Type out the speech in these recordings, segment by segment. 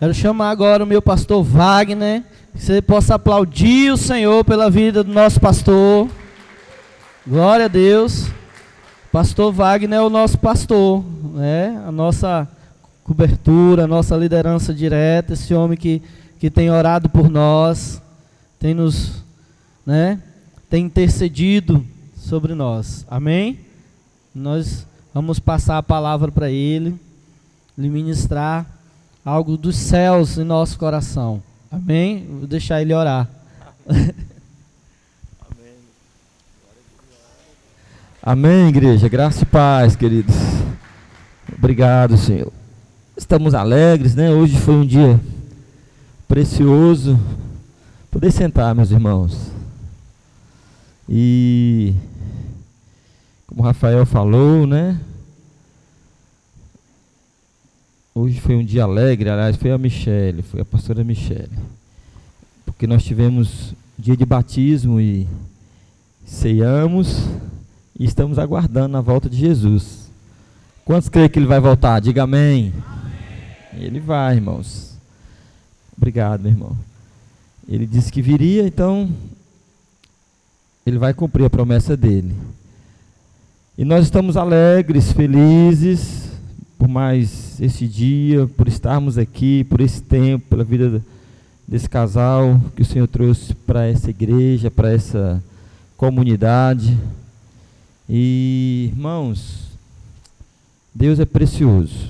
Quero chamar agora o meu pastor Wagner, que você possa aplaudir o Senhor pela vida do nosso pastor. Glória a Deus. Pastor Wagner é o nosso pastor, né? A nossa cobertura, a nossa liderança direta, esse homem que tem orado por nós, tem nos, né, tem intercedido sobre nós. Amém? Nós vamos passar a palavra para ele, lhe ministrar algo dos céus em nosso coração. Amém? Vou deixar ele orar. Amém, igreja. Graça e paz, queridos. Obrigado, Senhor. Estamos alegres, né? Hoje foi um dia precioso. Poder sentar, meus irmãos. E como o Rafael falou, né? Hoje foi um dia alegre, aliás, foi a pastora Michele. Porque nós tivemos dia de batismo e ceiamos e estamos aguardando a volta de Jesus. Quantos creem que ele vai voltar? Diga amém. Amém. Ele vai, irmãos. Obrigado, meu irmão. Ele disse que viria, então ele vai cumprir a promessa dele. E nós estamos alegres, felizes por mais esse dia, por estarmos aqui, por esse tempo, pela vida desse casal que o Senhor trouxe para essa igreja, para essa comunidade. E, irmãos, Deus é precioso.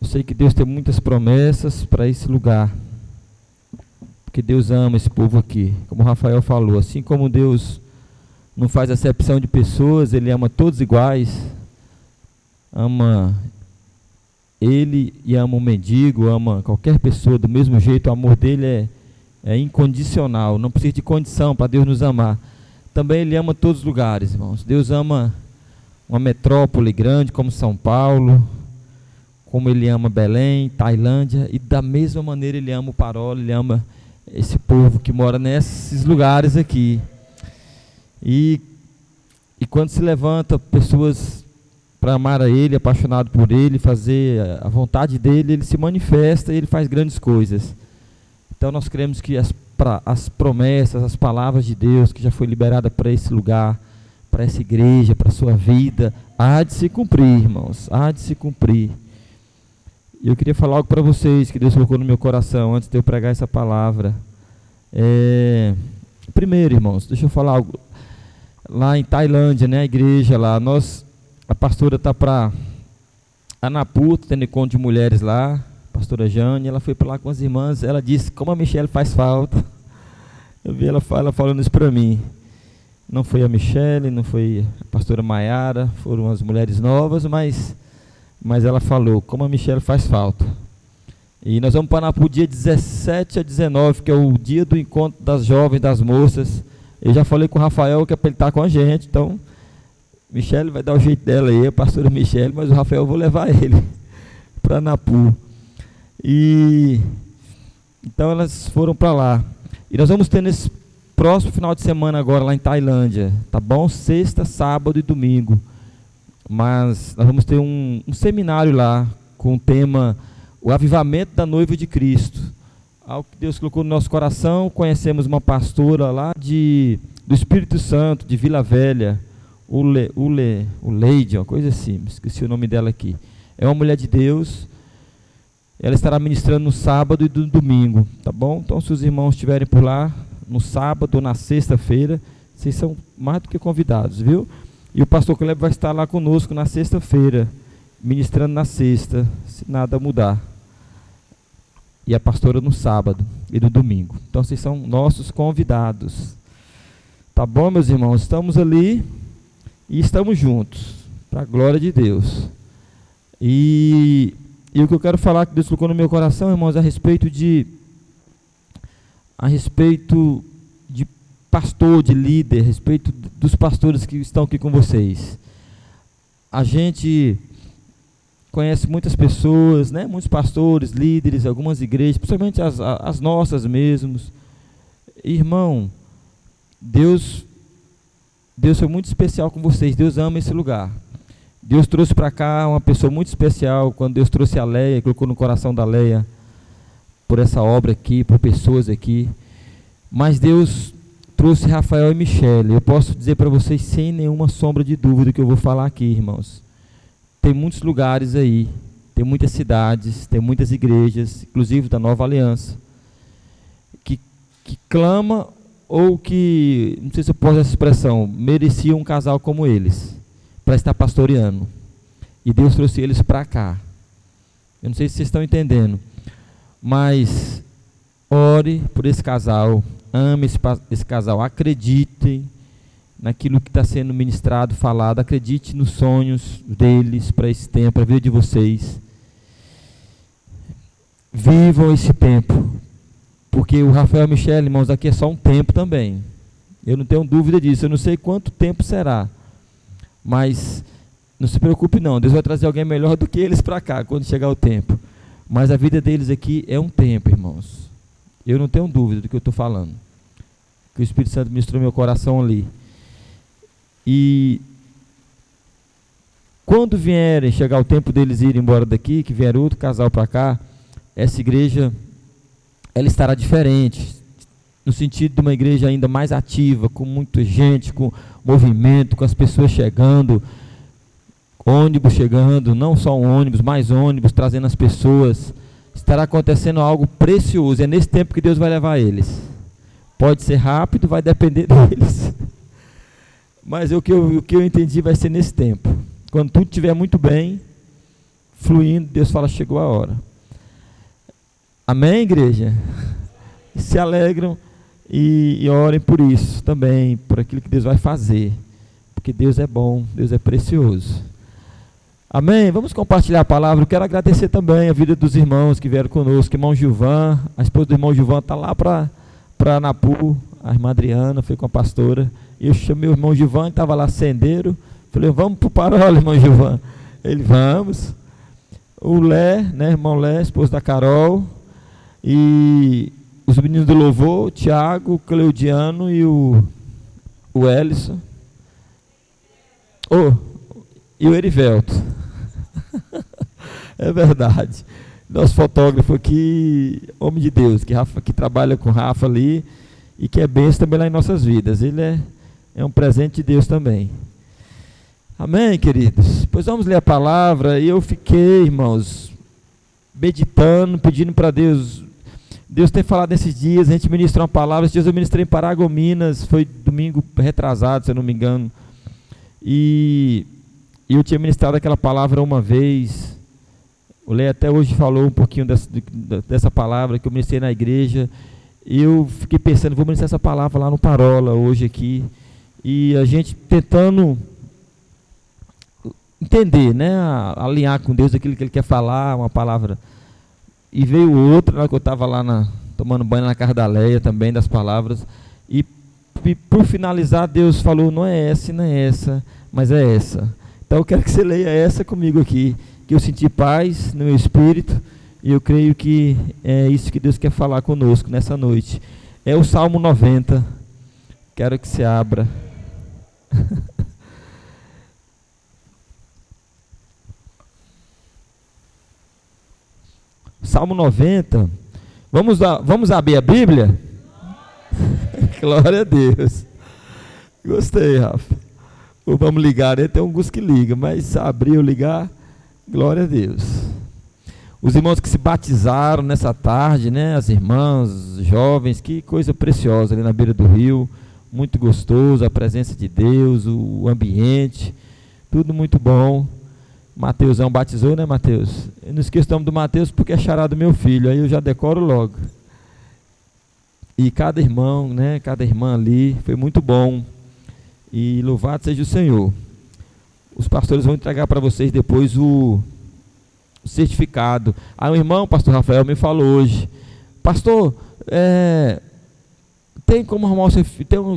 Eu sei que Deus tem muitas promessas para esse lugar, porque Deus ama esse povo aqui, como o Rafael falou. Assim como Deus não faz acepção de pessoas, Ele ama todos iguais, ama ele e ama o mendigo, ama qualquer pessoa do mesmo jeito. O amor dele é incondicional, não precisa de condição para Deus nos amar. Também ele ama todos os lugares, irmãos. Deus ama uma metrópole grande como São Paulo, como ele ama Belém, Tailândia, e da mesma maneira ele ama o Parola, ele ama esse povo que mora nesses lugares aqui. E quando se levanta pessoas para amar a ele, apaixonado por ele, fazer a vontade dele, ele se manifesta e ele faz grandes coisas. Então nós cremos que as promessas, as palavras de Deus que já foi liberada para esse lugar, para essa igreja, para a sua vida, há de se cumprir, irmãos, há de se cumprir. E eu queria falar algo para vocês que Deus colocou no meu coração antes de eu pregar essa palavra. Primeiro, irmãos, deixa eu falar algo. Lá em Tailândia, né, a igreja lá, a pastora está para Anapu, tendo encontro de mulheres lá, a pastora Jane, ela foi para lá com as irmãs, ela disse como a Michele faz falta. Eu vi ela falando isso para mim. Não foi a Michele, não foi a pastora Maiara, foram as mulheres novas, mas ela falou como a Michele faz falta. E nós vamos para Anapu dia 17 a 19, que é o dia do encontro das jovens, das moças. Eu já falei com o Rafael que é para ele estar com a gente, então Michele vai dar o jeito dela aí, a pastora Michele, mas o Rafael eu vou levar ele para Anapu. E então elas foram para lá. E nós vamos ter nesse próximo final de semana agora lá em Tailândia, tá bom? Sexta, sábado e domingo. Mas nós vamos ter um seminário lá com o tema O Avivamento da Noiva de Cristo. Algo que Deus colocou no nosso coração. Conhecemos uma pastora lá do Espírito Santo, de Vila Velha, o Leide, uma coisa assim, esqueci o nome dela aqui. É uma mulher de Deus. Ela estará ministrando no sábado e no domingo, tá bom? Então, se os irmãos estiverem por lá, no sábado ou na sexta-feira, vocês são mais do que convidados, viu? E o pastor Caleb vai estar lá conosco na sexta-feira, ministrando na sexta, se nada mudar. E a pastora no sábado e no domingo. Então, vocês são nossos convidados. Tá bom, meus irmãos? Estamos ali e estamos juntos, para a glória de Deus. E o que eu quero falar, que Deus colocou no meu coração, irmãos, a respeito de pastor, de líder, a respeito dos pastores que estão aqui com vocês. A gente conhece muitas pessoas, né? Muitos pastores, líderes, algumas igrejas, principalmente as nossas mesmos. Irmão, Deus foi muito especial com vocês. Deus ama esse lugar. Deus trouxe para cá uma pessoa muito especial. Quando Deus trouxe a Leia, colocou no coração da Leia, por essa obra aqui, por pessoas aqui. Mas Deus trouxe Rafael e Michele. Eu posso dizer para vocês sem nenhuma sombra de dúvida que eu vou falar aqui, irmãos. Tem muitos lugares aí, tem muitas cidades, tem muitas igrejas, inclusive da Nova Aliança, que clama ou que, não sei se eu posso usar essa expressão, merecia um casal como eles, para estar pastoreando. E Deus trouxe eles para cá. Eu não sei se vocês estão entendendo, mas ore por esse casal, ame esse casal, acreditem naquilo que está sendo ministrado, falado, acredite nos sonhos deles para esse tempo, para a vida de vocês. Vivam esse tempo, porque o Rafael e a Michele, irmãos, aqui é só um tempo também. Eu não tenho dúvida disso, eu não sei quanto tempo será, mas não se preocupe não, Deus vai trazer alguém melhor do que eles para cá, quando chegar o tempo. Mas a vida deles aqui é um tempo, irmãos. Eu não tenho dúvida do que eu estou falando, que o Espírito Santo ministrou meu coração ali. E quando vierem, chegar o tempo deles irem embora daqui, que vier outro casal para cá, essa igreja, ela estará diferente, no sentido de uma igreja ainda mais ativa, com muita gente, com movimento, com as pessoas chegando, ônibus chegando, não só um ônibus, mais ônibus, trazendo as pessoas. Estará acontecendo algo precioso, é nesse tempo que Deus vai levar eles. Pode ser rápido, vai depender deles. Mas o que eu entendi vai ser nesse tempo. Quando tudo estiver muito bem, fluindo, Deus fala, chegou a hora. Amém, igreja? Se alegram e orem por isso também, por aquilo que Deus vai fazer. Porque Deus é bom, Deus é precioso. Amém? Vamos compartilhar a palavra. Eu quero agradecer também a vida dos irmãos que vieram conosco. Irmão Gilvan, a esposa do irmão Gilvan está lá para Anapu, a irmã Adriana foi com a pastora. Eu chamei o irmão Gilvan, estava lá sendeiro. Falei, vamos para o Parola, irmão Gilvan. Ele, vamos. O Lé, né, irmão Lé, esposo da Carol. E os meninos do louvor, o Tiago, o Cleudiano e o Ellison. E o Erivelto. É verdade. Nosso fotógrafo aqui, homem de Deus, que trabalha com o Rafa ali e que é bênção também lá em nossas vidas. Ele é um presente de Deus também. Amém, queridos? Pois vamos ler a palavra. E eu fiquei, irmãos, meditando, pedindo para Deus. Deus tem falado nesses dias, a gente ministrou uma palavra. Esses dias eu ministrei em Paragominas, foi domingo retrasado, se eu não me engano. E eu tinha ministrado aquela palavra uma vez. O Lê até hoje falou um pouquinho dessa palavra que eu ministrei na igreja. E eu fiquei pensando, vou ministrar essa palavra lá no Parola hoje aqui. E a gente tentando entender, né, alinhar com Deus aquilo que Ele quer falar, uma palavra. E veio outra, que eu estava lá tomando banho na casa da Leia também, das palavras. E por finalizar, Deus falou, não é essa, mas é essa. Então eu quero que você leia essa comigo aqui, que eu senti paz no meu espírito, e eu creio que é isso que Deus quer falar conosco nessa noite. É o Salmo 90, quero que você abra. Salmo 90, vamos abrir a Bíblia? Glória a Deus. Gostei, Rafa. Ou vamos ligar, né? Tem alguns que ligam, mas se abrir ou ligar, glória a Deus. Os irmãos que se batizaram nessa tarde, né? As irmãs, jovens, que coisa preciosa ali na beira do rio, muito gostoso, a presença de Deus, o ambiente, tudo muito bom. Mateusão batizou, né, Mateus? Eu não esqueço o nome do Mateus porque é xará do meu filho, aí eu já decoro logo. E cada irmão, né, cada irmã ali, foi muito bom. E louvado seja o Senhor. Os pastores vão entregar para vocês depois o certificado. Aí o irmão, o pastor Rafael, me falou hoje, pastor, tem como arrumar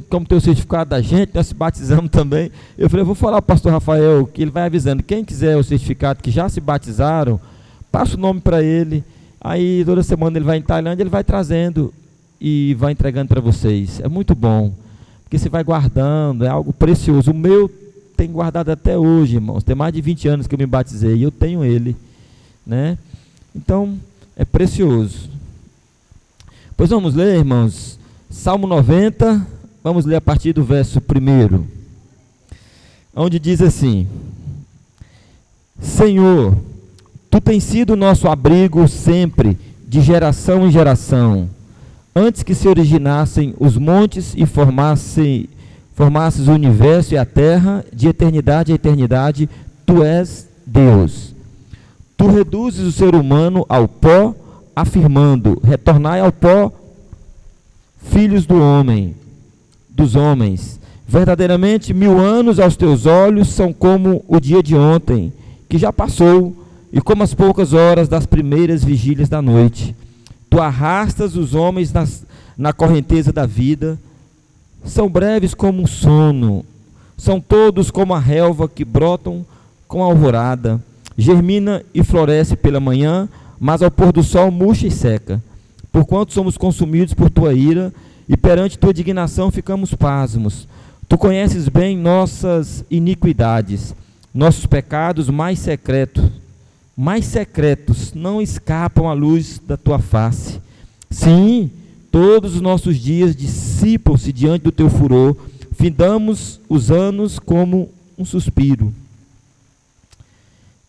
como ter o certificado da gente? Nós se batizamos também. Eu falei, eu vou falar para o pastor Rafael, que ele vai avisando, quem quiser o certificado, que já se batizaram, passa o nome para ele, aí toda semana ele vai em Tailândia, ele vai trazendo e vai entregando para vocês. É muito bom, porque você vai guardando, é algo precioso. O meu tenho guardado até hoje, irmãos. Tem mais de 20 anos que eu me batizei e eu tenho ele, né? Então, é precioso. Pois vamos ler, irmãos, Salmo 90, vamos ler a partir do verso 1, onde diz assim: Senhor, Tu tens sido nosso abrigo sempre, de geração em geração. Antes que se originassem os montes e formasses o universo e a terra, de eternidade a eternidade, Tu és Deus. Tu reduzes o ser humano ao pó, afirmando: retornai ao pó, filhos dos homens. Verdadeiramente 1000 anos aos teus olhos são como o dia de ontem, que já passou, e como as poucas horas das primeiras vigílias da noite. Tu arrastas os homens na correnteza da vida. São breves como um sono, são todos como a relva que brotam com a alvorada. Germina e floresce pela manhã, mas ao pôr do sol murcha e seca. Porquanto somos consumidos por tua ira, e perante tua indignação ficamos pasmos. Tu conheces bem nossas iniquidades, nossos pecados mais secretos não escapam à luz da tua face. Sim, todos os nossos dias dissipam-se diante do teu furor, findamos os anos como um suspiro.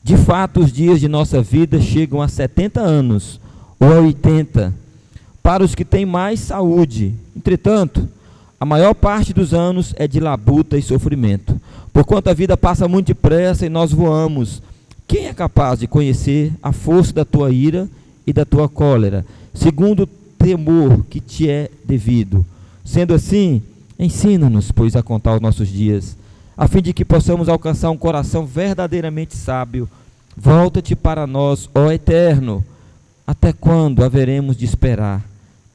De fato, os dias de nossa vida chegam a 70 anos, ou a 80, para os que têm mais saúde. Entretanto, a maior parte dos anos é de labuta e sofrimento. Porquanto a vida passa muito depressa e nós voamos. Quem é capaz de conhecer a força da tua ira e da tua cólera, segundo o temor que te é devido? Sendo assim, ensina-nos, pois, a contar os nossos dias, a fim de que possamos alcançar um coração verdadeiramente sábio. Volta-te para nós, ó Eterno. Até quando haveremos de esperar?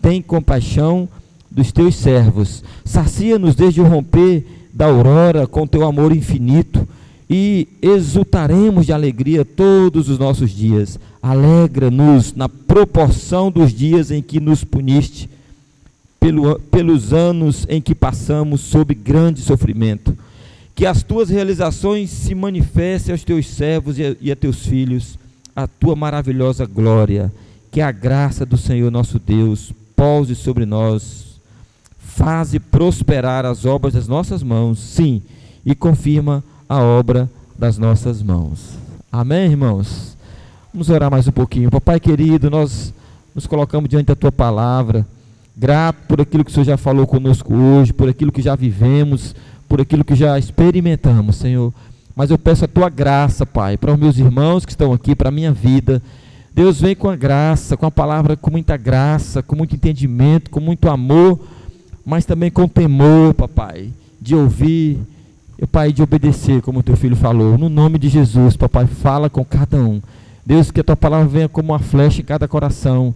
Tem compaixão dos teus servos. Sacia-nos desde o romper da aurora com teu amor infinito, e exultaremos de alegria todos os nossos dias. Alegra-nos na proporção dos dias em que nos puniste, pelos anos em que passamos sob grande sofrimento. Que as tuas realizações se manifestem aos teus servos e a teus filhos, a tua maravilhosa glória. Que a graça do Senhor nosso Deus pouse sobre nós, faze prosperar as obras das nossas mãos, sim, e confirma a obra das nossas mãos. Amém, irmãos? Vamos orar mais um pouquinho. Papai querido, nós nos colocamos diante da tua palavra, grato por aquilo que o Senhor já falou conosco hoje, por aquilo que já vivemos, por aquilo que já experimentamos, Senhor. Mas eu peço a tua graça, Pai, para os meus irmãos que estão aqui, para a minha vida. Deus, vem com a graça, com a palavra, com muita graça, com muito entendimento, com muito amor, mas também com temor, papai, de ouvir, Pai, de obedecer, como o teu filho falou. No nome de Jesus, papai, fala com cada um. Deus, que a tua palavra venha como uma flecha em cada coração.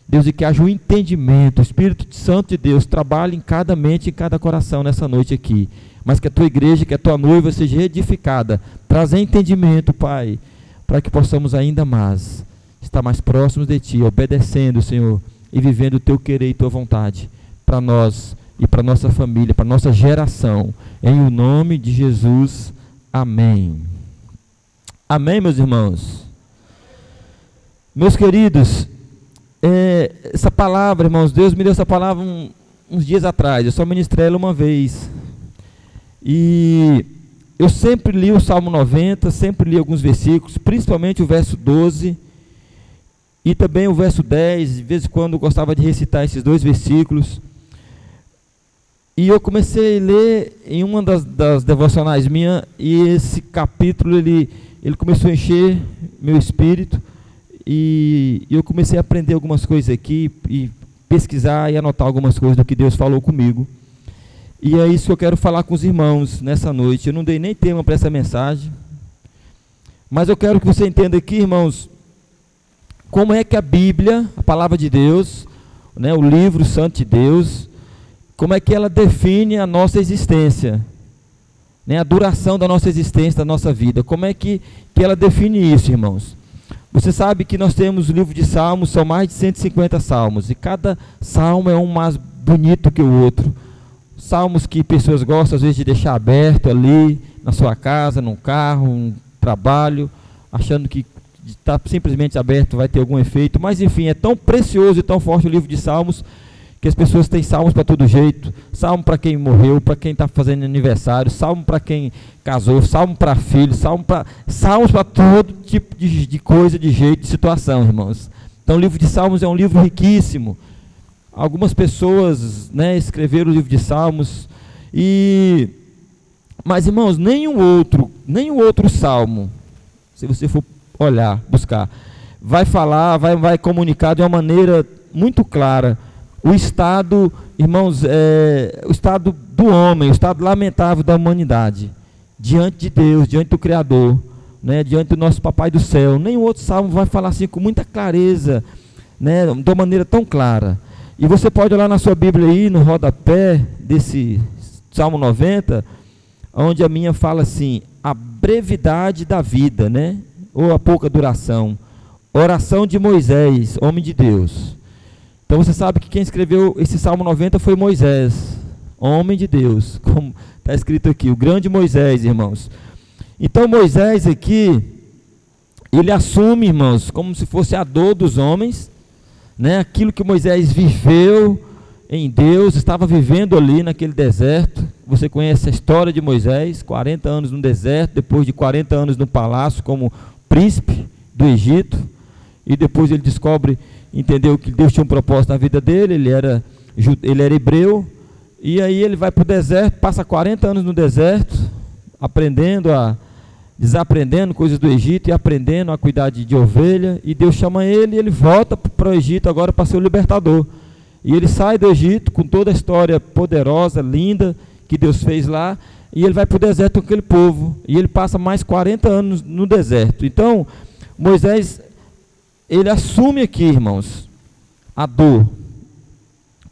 Deus, e que haja um entendimento. O Espírito Santo de Deus trabalhe em cada mente, em cada coração nessa noite aqui. Mas que a tua igreja, que a tua noiva seja edificada. Trazer entendimento, Pai, para que possamos ainda mais estar mais próximos de ti, obedecendo, Senhor, e vivendo o teu querer e tua vontade para nós e para nossa família, para nossa geração. Em o nome de Jesus. Amém. Amém, meus irmãos. Meus queridos, essa palavra, irmãos, Deus me deu essa palavra uns dias atrás. Eu só ministrei ela uma vez. E eu sempre li o Salmo 90, sempre li alguns versículos, principalmente o verso 12 e também o verso 10. De vez em quando eu gostava de recitar esses dois versículos. E eu comecei a ler em uma das devocionais minhas, e esse capítulo ele começou a encher meu espírito, e eu comecei a aprender algumas coisas aqui, e pesquisar e anotar algumas coisas do que Deus falou comigo. E é isso que eu quero falar com os irmãos nessa noite. Eu não dei nem tema para essa mensagem, mas eu quero que você entenda aqui, irmãos, como é que a Bíblia, a palavra de Deus, né, o livro santo de Deus, como é que ela define a nossa existência, né, a duração da nossa existência, da nossa vida. Como é que ela define isso, irmãos? Você sabe que nós temos o livro de Salmos, são mais de 150 salmos, e cada salmo é um mais bonito que o outro. salmos que pessoas gostam às vezes de deixar aberto ali, na sua casa, num carro, num trabalho, achando que está simplesmente aberto vai ter algum efeito, mas enfim, é tão precioso e tão forte o livro de Salmos, que as pessoas têm salmos para todo jeito, salmo para quem morreu, para quem está fazendo aniversário, salmo para quem casou, salmo para filho, salmos para todo tipo de coisa, de jeito, de situação, irmãos. Então o livro de Salmos é um livro riquíssimo. Algumas pessoas, né, escreveram o livro de Salmos, mas irmãos, nenhum outro salmo, se você for olhar, buscar, vai falar, vai comunicar de uma maneira muito clara o estado, irmãos, o estado do homem, o estado lamentável da humanidade, diante de Deus, diante do Criador, né, diante do nosso Papai do Céu. Nenhum outro salmo vai falar assim com muita clareza, né, de uma maneira tão clara. E você pode olhar na sua Bíblia aí, no rodapé desse Salmo 90, onde a minha fala assim, a brevidade da vida, né, ou a pouca duração, oração de Moisés, homem de Deus. Então você sabe que quem escreveu esse Salmo 90 foi Moisés, homem de Deus, como está escrito aqui, o grande Moisés, irmãos. Então Moisés aqui, ele assume, irmãos, como se fosse a dor dos homens, né? Aquilo que Moisés viveu em Deus, estava vivendo ali naquele deserto. Você conhece a história de Moisés, 40 anos no deserto, depois de 40 anos no palácio como príncipe do Egito, e depois ele entendeu que Deus tinha um propósito na vida dele, ele era hebreu, e aí ele vai para o deserto, passa 40 anos no deserto, desaprendendo coisas do Egito e aprendendo a cuidar de ovelha, e Deus chama ele, e ele volta para o Egito agora para ser o libertador, e ele sai do Egito com toda a história poderosa, linda, que Deus fez lá, e ele vai para o deserto com aquele povo, e ele passa mais 40 anos no deserto. Então, Moisés, ele assume aqui, irmãos, a dor,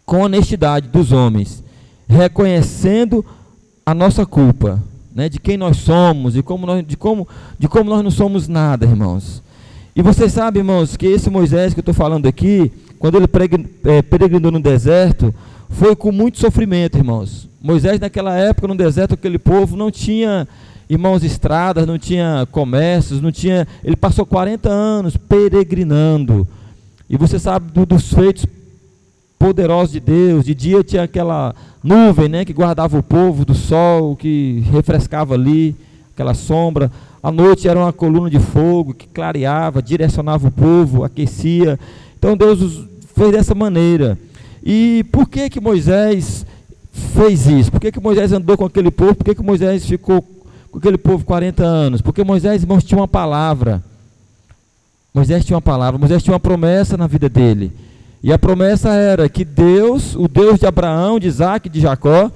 com honestidade dos homens, reconhecendo a nossa culpa, né, de quem nós somos, de como nós não somos nada, irmãos. E vocês sabem, irmãos, que esse Moisés que eu estou falando aqui, quando ele peregrinou no deserto, foi com muito sofrimento, irmãos. Moisés naquela época, no deserto, aquele povo não tinha, irmãos, estradas, não tinha comércios, ele passou 40 anos peregrinando, e você sabe dos feitos poderosos de Deus. De dia tinha aquela nuvem, né, que guardava o povo do sol, que refrescava ali, aquela sombra. À noite era uma coluna de fogo que clareava, direcionava o povo, aquecia. Então Deus fez dessa maneira. E por que Moisés fez isso? Por que Moisés andou com aquele povo? Por que Moisés ficou com aquele povo 40 anos? Porque Moisés, irmãos, tinha uma palavra. Moisés tinha uma promessa na vida dele. E a promessa era que Deus, o Deus de Abraão, de Isaac e de Jacó,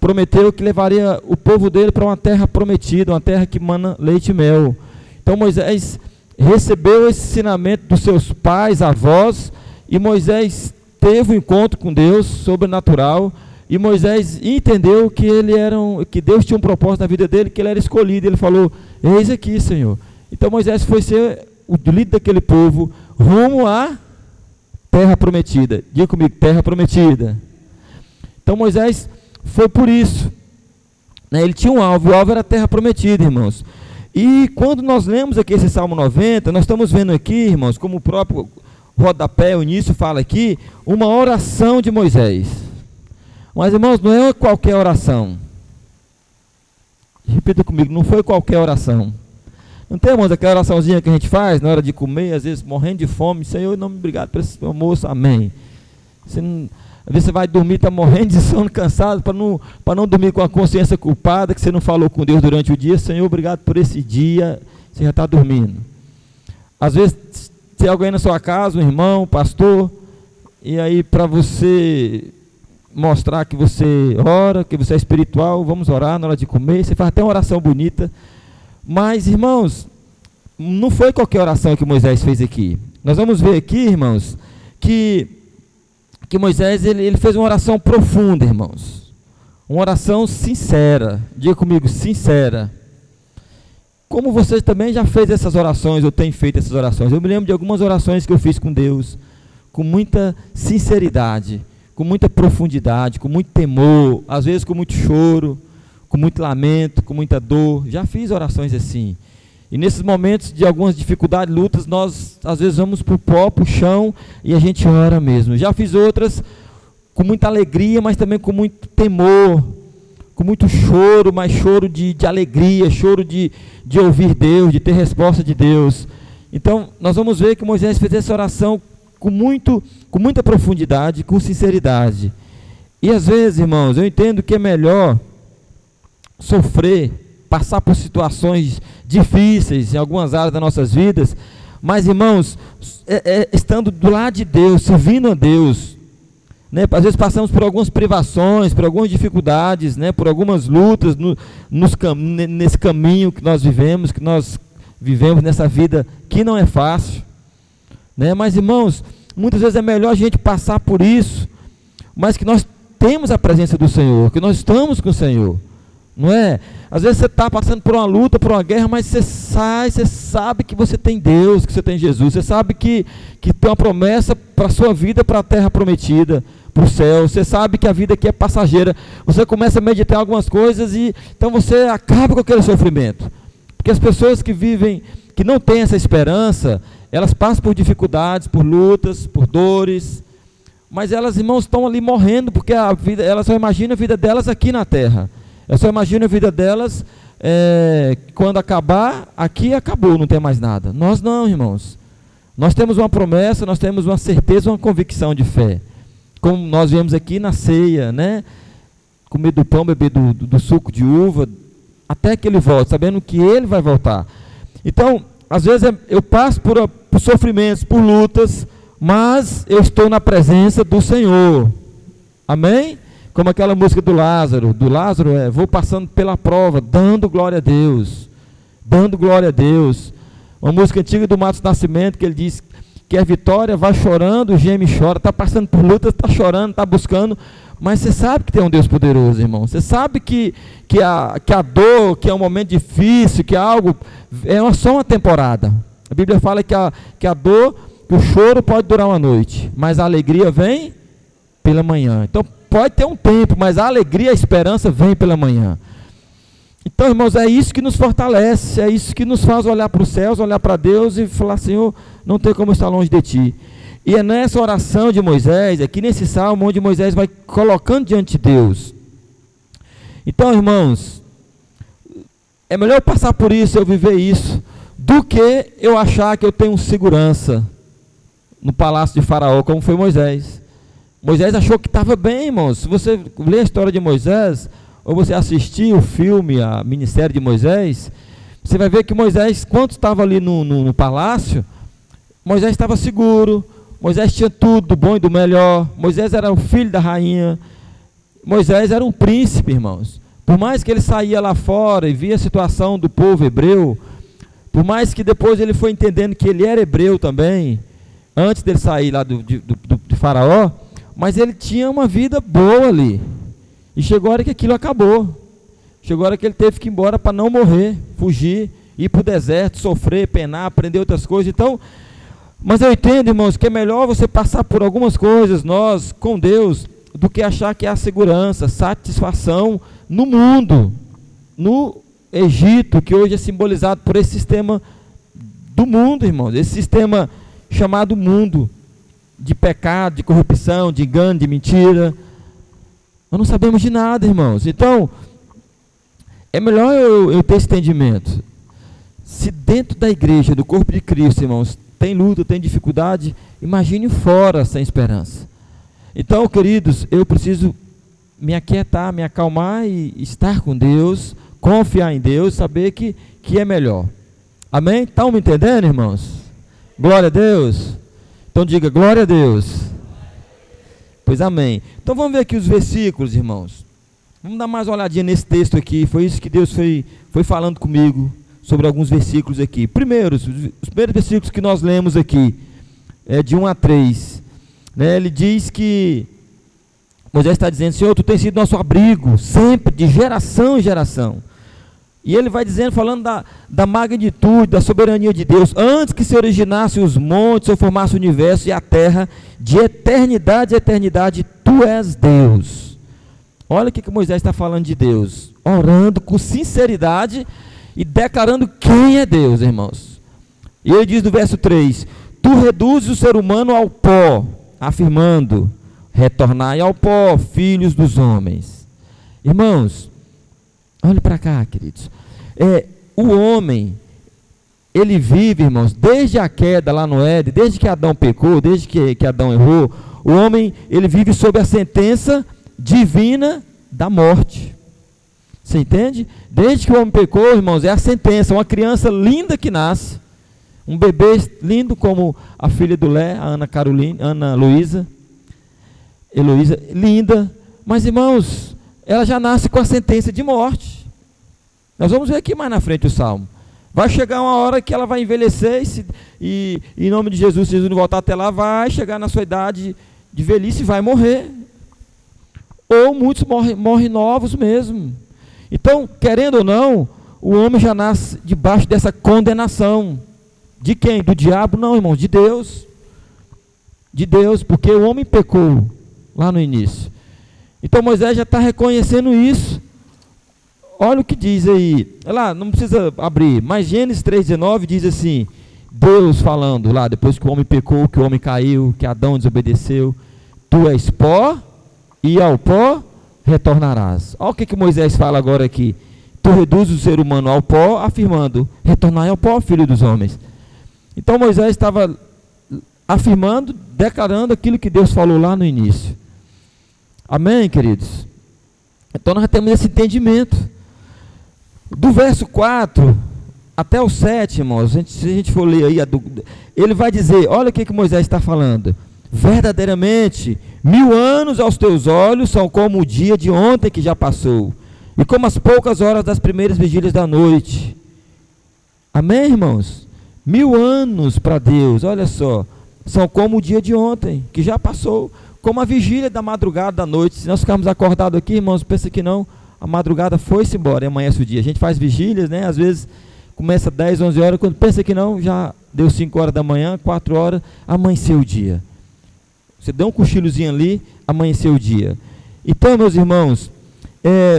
prometeu que levaria o povo dele para uma terra prometida, uma terra que mana leite e mel. Então Moisés recebeu esse ensinamento dos seus pais, avós, e Moisés teve um encontro com Deus sobrenatural, e Moisés entendeu que que Deus tinha um propósito na vida dele, que ele era escolhido. Ele falou: eis aqui, Senhor. Então Moisés foi ser o líder daquele povo rumo à terra prometida. Diga comigo, terra prometida. Então Moisés foi por isso, né? Ele tinha um alvo, o alvo era a terra prometida, irmãos. E quando nós lemos aqui esse Salmo 90, nós estamos vendo aqui, irmãos, como o próprio rodapé, o início fala aqui, uma oração de Moisés. Mas, irmãos, não é qualquer oração. Repita comigo, não foi qualquer oração. Não tem, irmãos, aquela oraçãozinha que a gente faz na hora de comer, às vezes morrendo de fome: Senhor, não me obrigado por esse almoço, amém. Às vezes você vai dormir, está morrendo de sono, cansado, para não dormir com a consciência culpada, que você não falou com Deus durante o dia: Senhor, obrigado por esse dia, você já está dormindo. Às vezes tem alguém na sua casa, um irmão, um pastor, e aí para você mostrar que você ora, que você é espiritual, vamos orar na hora de comer, você faz até uma oração bonita. Mas, irmãos, não foi qualquer oração que Moisés fez aqui. Nós vamos ver aqui, irmãos, que Moisés ele fez uma oração profunda, irmãos. Uma oração sincera. Diga comigo, sincera. Como você também já fez essas orações, ou tem feito essas orações. Eu me lembro de algumas orações que eu fiz com Deus, com muita sinceridade, com muita profundidade, com muito temor, às vezes com muito choro, com muito lamento, com muita dor. Já fiz orações assim. E nesses momentos de algumas dificuldades, lutas, nós às vezes vamos para o pó, para o chão, e a gente ora mesmo. Já fiz outras com muita alegria, mas também com muito temor, com muito choro, mas choro de alegria, choro de ouvir Deus, de ter resposta de Deus. Então, nós vamos ver que Moisés fez essa oração com muita profundidade, com sinceridade. E às vezes, irmãos, eu entendo que é melhor sofrer, passar por situações difíceis em algumas áreas das nossas vidas, mas, irmãos, estando do lado de Deus, servindo a Deus, né? Às vezes passamos por algumas privações, por algumas dificuldades, né? Por algumas lutas nesse caminho que nós vivemos nessa vida que não é fácil, né? Mas, irmãos, muitas vezes é melhor a gente passar por isso, mas que nós temos a presença do Senhor, que nós estamos com o Senhor, não é? Às vezes você está passando por uma luta, por uma guerra, mas você sabe que você tem Deus, que você tem Jesus, você sabe que tem uma promessa para a sua vida, para a terra prometida, para o céu. Você sabe que a vida aqui é passageira. Você começa a meditar em algumas coisas e então você acaba com aquele sofrimento. Porque as pessoas que vivem, que não têm essa esperança, elas passam por dificuldades, por lutas, por dores, mas elas, irmãos, estão ali morrendo, porque a vida, elas só imaginam a vida delas aqui na terra. Elas só imaginam a vida delas, quando acabar, aqui acabou, não tem mais nada. Nós não, irmãos. Nós temos uma promessa, nós temos uma certeza, uma convicção de fé. Como nós vemos aqui na ceia, né? Comer do pão, beber do suco de uva, até que ele volte, sabendo que ele vai voltar. Então, às vezes eu passo por sofrimentos, por lutas, mas eu estou na presença do Senhor. Amém? Como aquela música do Lázaro, vou passando pela prova, dando glória a Deus, dando glória a Deus. Uma música antiga do Matos Nascimento, que ele diz que a vitória vai chorando, geme e chora, está passando por luta, está chorando, está buscando, mas você sabe que tem um Deus poderoso, irmão. Você sabe que a dor, que é um momento difícil, que algo só uma temporada. A Bíblia fala que a dor, que o choro pode durar uma noite, mas a alegria vem pela manhã. Então pode ter um tempo, mas a alegria, a esperança vem pela manhã. Então, irmãos, é isso que nos fortalece, é isso que nos faz olhar para os céus, olhar para Deus e falar: Senhor, não tem como estar longe de Ti. E é nessa oração de Moisés, aqui nesse salmo, onde Moisés vai colocando diante de Deus. Então, irmãos, é melhor eu passar por isso, eu viver isso, do que eu achar que eu tenho segurança no palácio de Faraó, como foi Moisés. Moisés achou que estava bem, irmãos. Se você ler a história de Moisés, ou você assistir o filme, a Ministério de Moisés, você vai ver que Moisés, quando estava ali no palácio, Moisés estava seguro, Moisés tinha tudo do bom e do melhor, Moisés era o filho da rainha, Moisés era um príncipe, irmãos. Por mais que ele saía lá fora e via a situação do povo hebreu, por mais que depois ele foi entendendo que ele era hebreu também, antes dele sair lá de Faraó, mas ele tinha uma vida boa ali. E chegou a hora que aquilo acabou. Chegou a hora que ele teve que ir embora para não morrer, fugir, ir para o deserto, sofrer, penar, aprender outras coisas. Então, mas eu entendo, irmãos, que é melhor você passar por algumas coisas, nós, com Deus, do que achar que há segurança, satisfação no mundo, no Egito, que hoje é simbolizado por esse sistema do mundo, irmãos, esse sistema chamado mundo, de pecado, de corrupção, de engano, de mentira. Nós não sabemos de nada, irmãos. Então, é melhor eu ter esse entendimento. Se dentro da igreja, do corpo de Cristo, irmãos, tem luta, tem dificuldade, imagine fora sem esperança. Então, queridos, eu preciso me aquietar, me acalmar e estar com Deus, confiar em Deus, saber que é melhor. Amém? Estão me entendendo, irmãos? Glória a Deus. Então diga, glória a Deus. Pois amém. Então vamos ver aqui os versículos, irmãos. Vamos dar mais uma olhadinha nesse texto aqui. Foi isso que Deus foi falando comigo sobre alguns versículos aqui. Primeiro, os primeiros versículos que nós lemos aqui, de 1 a 3. Né, ele diz que Moisés está dizendo: Senhor, Tu tens sido nosso abrigo, sempre, de geração em geração. E ele vai dizendo, falando da magnitude, da soberania de Deus. Antes que se originasse os montes, ou formasse o universo e a terra, de eternidade a eternidade, tu és Deus. Olha o que Moisés está falando de Deus. Orando com sinceridade e declarando quem é Deus, irmãos. E ele diz no verso 3, tu reduzes o ser humano ao pó, afirmando, retornai ao pó, filhos dos homens. Irmãos, olhe para cá, queridos. O homem, ele vive, irmãos, desde a queda lá no Éden, desde que Adão pecou, desde que Adão errou, o homem, ele vive sob a sentença divina da morte. Você entende? Desde que o homem pecou, irmãos, é a sentença. Uma criança linda que nasce, um bebê lindo como a filha do Lé, a Ana Luísa, Heloísa, linda, mas, irmãos, ela já nasce com a sentença de morte. Nós vamos ver aqui mais na frente o Salmo. Vai chegar uma hora que ela vai envelhecer e em nome de Jesus, se Jesus não voltar até lá, vai chegar na sua idade de velhice e vai morrer. Ou muitos morrem novos mesmo. Então, querendo ou não, o homem já nasce debaixo dessa condenação. De quem? Do diabo? Não, irmãos, de Deus. De Deus, porque o homem pecou lá no início. Então Moisés já está reconhecendo isso. Olha o que diz aí. Lá, não precisa abrir, mas Gênesis 3,19 diz assim, Deus falando lá, depois que o homem pecou, que o homem caiu, que Adão desobedeceu, tu és pó, e ao pó retornarás. Olha o que Moisés fala agora aqui. Tu reduzes o ser humano ao pó, afirmando, retornai ao pó, filho dos homens. Então Moisés estava afirmando, declarando aquilo que Deus falou lá no início. Amém, queridos? Então nós temos esse entendimento. Do verso 4 até o 7, irmãos, se a gente for ler aí, ele vai dizer, olha o que Moisés está falando. Verdadeiramente, 1000 anos aos teus olhos são como o dia de ontem que já passou, e como as poucas horas das primeiras vigílias da noite. Amém, irmãos? 1000 anos para Deus, olha só, são como o dia de ontem, que já passou, como a vigília da madrugada, da noite. Se nós ficarmos acordados aqui, irmãos, pensa que não, a madrugada foi-se embora e amanhece o dia. A gente faz vigílias, né? Às vezes começa 10, 11 horas, quando pensa que não, já deu 5 horas da manhã, 4 horas, amanheceu o dia. Você deu um cochilozinho ali, amanheceu o dia. Então, meus irmãos,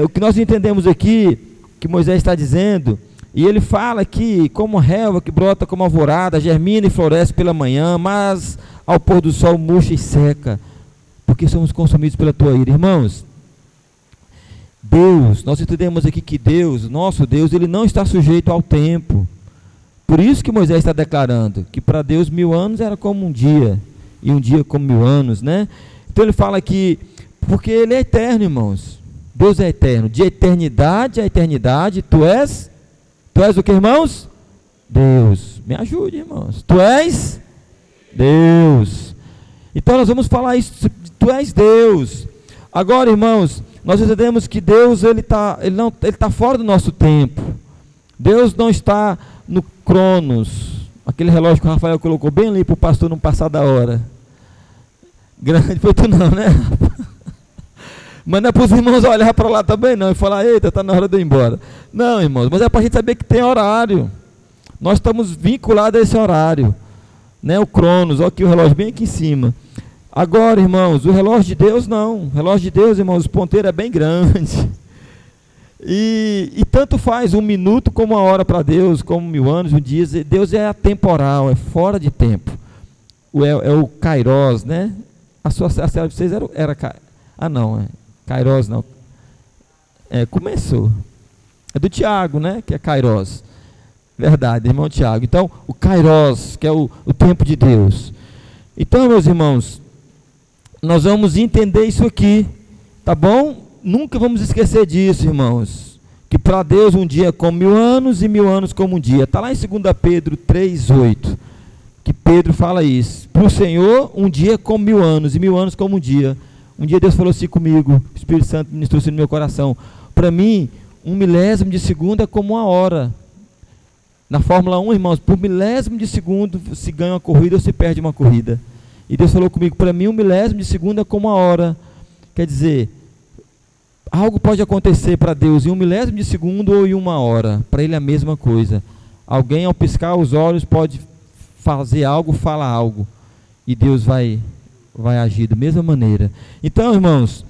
o que nós entendemos aqui, que Moisés está dizendo, e ele fala que como relva que brota como alvorada, germina e floresce pela manhã, mas ao pôr do sol murcha e seca, porque somos consumidos pela tua ira. Irmãos, Deus, nós entendemos aqui que Deus, nosso Deus, ele não está sujeito ao tempo. Por isso que Moisés está declarando que para Deus 1000 anos era como um dia, e um dia como 1000 anos, né? Então ele fala que, porque ele é eterno, irmãos. Deus é eterno, de eternidade a eternidade, tu és o que, irmãos? Deus. Me ajude, irmãos. Tu és Deus. Então nós vamos falar isso, tu és Deus. Agora, irmãos, nós entendemos que Deus, ele tá fora do nosso tempo. Deus não está no Cronos, aquele relógio que o Rafael colocou bem ali para o pastor não passar da hora. Grande foi tu não, né? Mas não é para os irmãos olhar para lá também não e falar, eita, está na hora de eu ir embora. Não, irmãos, mas é para a gente saber que tem horário. Nós estamos vinculados a esse horário, né? O Cronos, olha aqui o relógio bem aqui em cima. Agora, irmãos, o relógio de Deus não. O relógio de Deus, irmãos, o ponteiro é bem grande. E tanto faz 1 minuto como 1 hora para Deus, como 1000 anos, 1 dia. Deus é atemporal, é fora de tempo. É o Kairos, né? A célula de vocês era não, Kairos não. Começou. É do Tiago, né? Que é Kairos. Verdade, irmão Tiago. Então, o Kairos, que é o tempo de Deus. Então, meus irmãos, nós vamos entender isso aqui, tá bom? Nunca vamos esquecer disso, irmãos. Que para Deus um dia é como 1000 anos e 1000 anos como um dia. Está lá em 2 Pedro 3,8. Que Pedro fala isso. Para o Senhor, um dia é como 1000 anos e 1000 anos como um dia. Um dia Deus falou assim comigo, o Espírito Santo ministrou assim no meu coração. Para mim, 1 milésimo de segundo é como 1 hora. Na Fórmula 1, irmãos, por milésimo de segundo se ganha uma corrida ou se perde uma corrida. E Deus falou comigo, para mim 1 milésimo de segundo é como 1 hora. Quer dizer, Algo pode acontecer para Deus em 1 milésimo de segundo ou em 1 hora. Para Ele é a mesma coisa. Alguém, ao piscar os olhos, pode fazer algo, falar algo. E Deus vai agir da mesma maneira. Então, irmãos,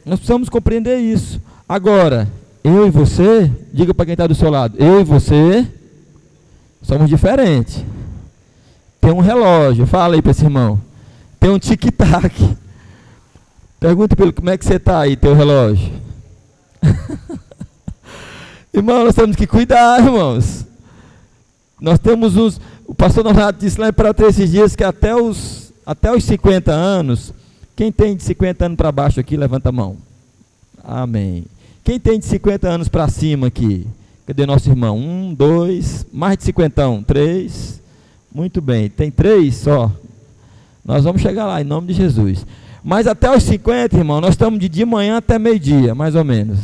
nós precisamos compreender isso. Agora, eu e você, diga para quem está do seu lado, eu e você somos diferentes. Tem um relógio, fala aí para esse irmão. Tem um tic-tac. Pergunta para ele, como é que você está aí, teu relógio? Irmão, nós temos que cuidar, irmãos. Nós temos uns... O pastor Donato disse lá em Imperatriz esses dias que até os 50 anos, quem tem de 50 anos para baixo aqui, levanta a mão. Amém. Quem tem de 50 anos para cima aqui? Cadê nosso irmão? 1, 2, mais de 50, 3. Muito bem, tem 3 só. Nós vamos chegar lá, em nome de Jesus. Mas até os 50, irmão, nós estamos de manhã até meio-dia, mais ou menos.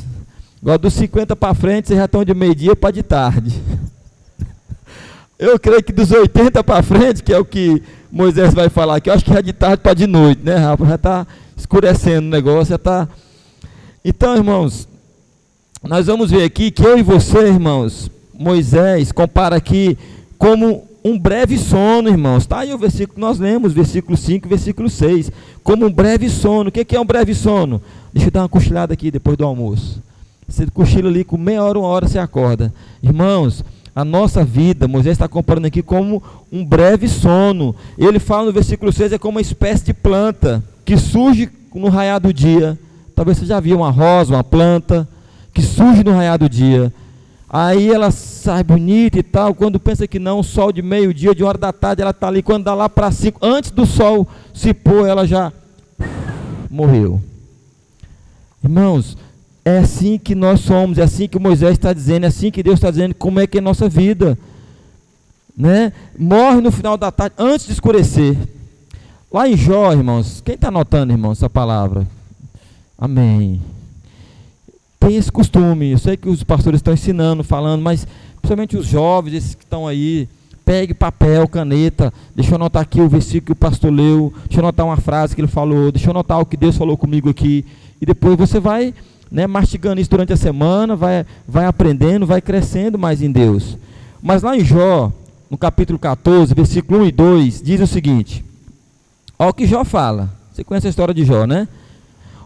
Agora dos 50 para frente, vocês já estão de meio-dia para de tarde. Eu creio que dos 80 para frente, que é o que Moisés vai falar aqui, eu acho que já de tarde para de noite, né, rapaz? Já está escurecendo o negócio, já está... Então, irmãos, nós vamos ver aqui que eu e você, irmãos, Moisés compara aqui como um breve sono, irmãos. Está aí o versículo que nós lemos, versículo 5 e versículo 6. Como um breve sono. O que é um breve sono? Deixa eu dar uma cochilada aqui depois do almoço. Você cochila ali, com meia hora, 1 hora você acorda. Irmãos, a nossa vida, Moisés está comparando aqui como um breve sono. Ele fala no versículo 6, é como uma espécie de planta que surge no raiar do dia. Talvez você já viu uma rosa, uma planta que surge no raiar do dia. Aí ela sai bonita e tal, quando pensa que não, o sol de meio-dia, de 1 hora da tarde, ela está ali, quando dá lá para 5, antes do sol se pôr, ela já morreu. Irmãos, é assim que nós somos, é assim que Moisés está dizendo, é assim que Deus está dizendo, como é que é a nossa vida, né? Morre no final da tarde, antes de escurecer. Lá em Jó, irmãos, quem está anotando, irmãos, essa palavra? Amém. Tem esse costume, eu sei que os pastores estão ensinando, falando, mas principalmente os jovens, esses que estão aí, pegue papel, caneta, deixa eu anotar aqui o versículo que o pastor leu, deixa eu anotar uma frase que ele falou, deixa eu anotar o que Deus falou comigo aqui, e depois você vai, né, mastigando isso durante a semana, vai aprendendo, vai crescendo mais em Deus. Mas lá em Jó, no capítulo 14, versículo 1 e 2, diz o seguinte, olha o que Jó fala, você conhece a história de Jó, né?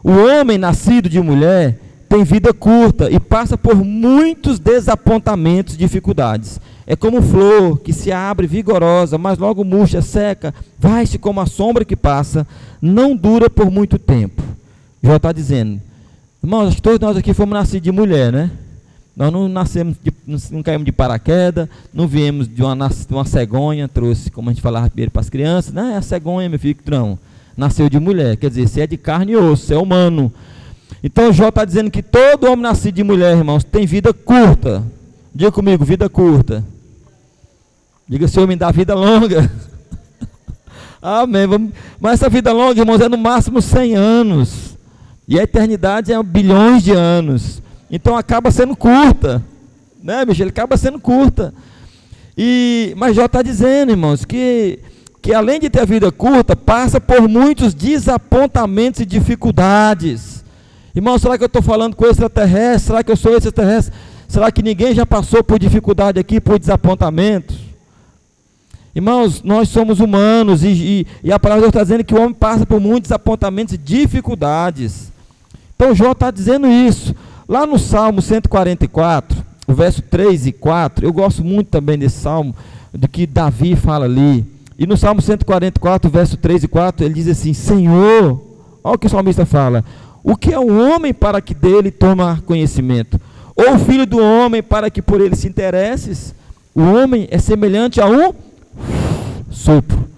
O homem nascido de mulher tem vida curta e passa por muitos desapontamentos e dificuldades. É como flor que se abre vigorosa, mas logo murcha, seca, vai-se como a sombra que passa, não dura por muito tempo. Jó está dizendo, irmãos, acho que todos nós aqui fomos nascidos de mulher, né? Nós não nascemos, não caímos de paraquedas, não viemos de uma cegonha, trouxe, como a gente falava primeiro para as crianças, né? É a cegonha, meu filho, que não, nasceu de mulher, quer dizer, você é de carne e osso, você é humano. Então Jó está dizendo que todo homem nascido de mulher, irmãos, tem vida curta. Diga comigo, vida curta. Diga, Senhor, me dá vida longa. Amém. Mas essa vida longa, irmãos, é no máximo 100 anos. E a eternidade é bilhões de anos. Então acaba sendo curta. Né, bicho? Ele acaba sendo curta. Mas Jó está dizendo, irmãos, que além de ter a vida curta, passa por muitos desapontamentos e dificuldades. Irmão, será que eu estou falando com extraterrestre? Será que eu sou extraterrestre? Será que ninguém já passou por dificuldade aqui, por desapontamentos? Irmãos, nós somos humanos e a palavra de Deus está dizendo que o homem passa por muitos desapontamentos e dificuldades. Então Jó está dizendo isso. Lá no Salmo 144, o verso 3 e 4, eu gosto muito também desse salmo, do que Davi fala ali. E no Salmo 144, verso 3 e 4, ele diz assim, Senhor, olha o que o salmista fala, o que é o homem para que dele toma conhecimento? Ou o filho do homem para que por ele se interesses? O homem é semelhante a um sopro.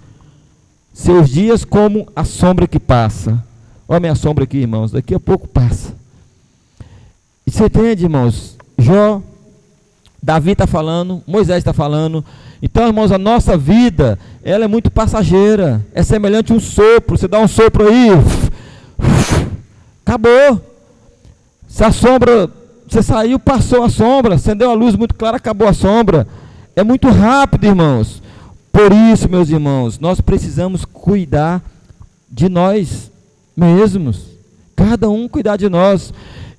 Seus dias como a sombra que passa. Olha a minha sombra aqui, irmãos, daqui a pouco passa. E você entende, irmãos? Jó, Davi está falando, Moisés está falando. Então, irmãos, a nossa vida, ela é muito passageira. É semelhante a um sopro. Você dá um sopro aí, acabou. Se a sombra, você saiu, passou a sombra, acendeu a luz muito clara, acabou a sombra. É muito rápido, irmãos. Por isso, meus irmãos, nós precisamos cuidar de nós mesmos. Cada um cuidar de nós.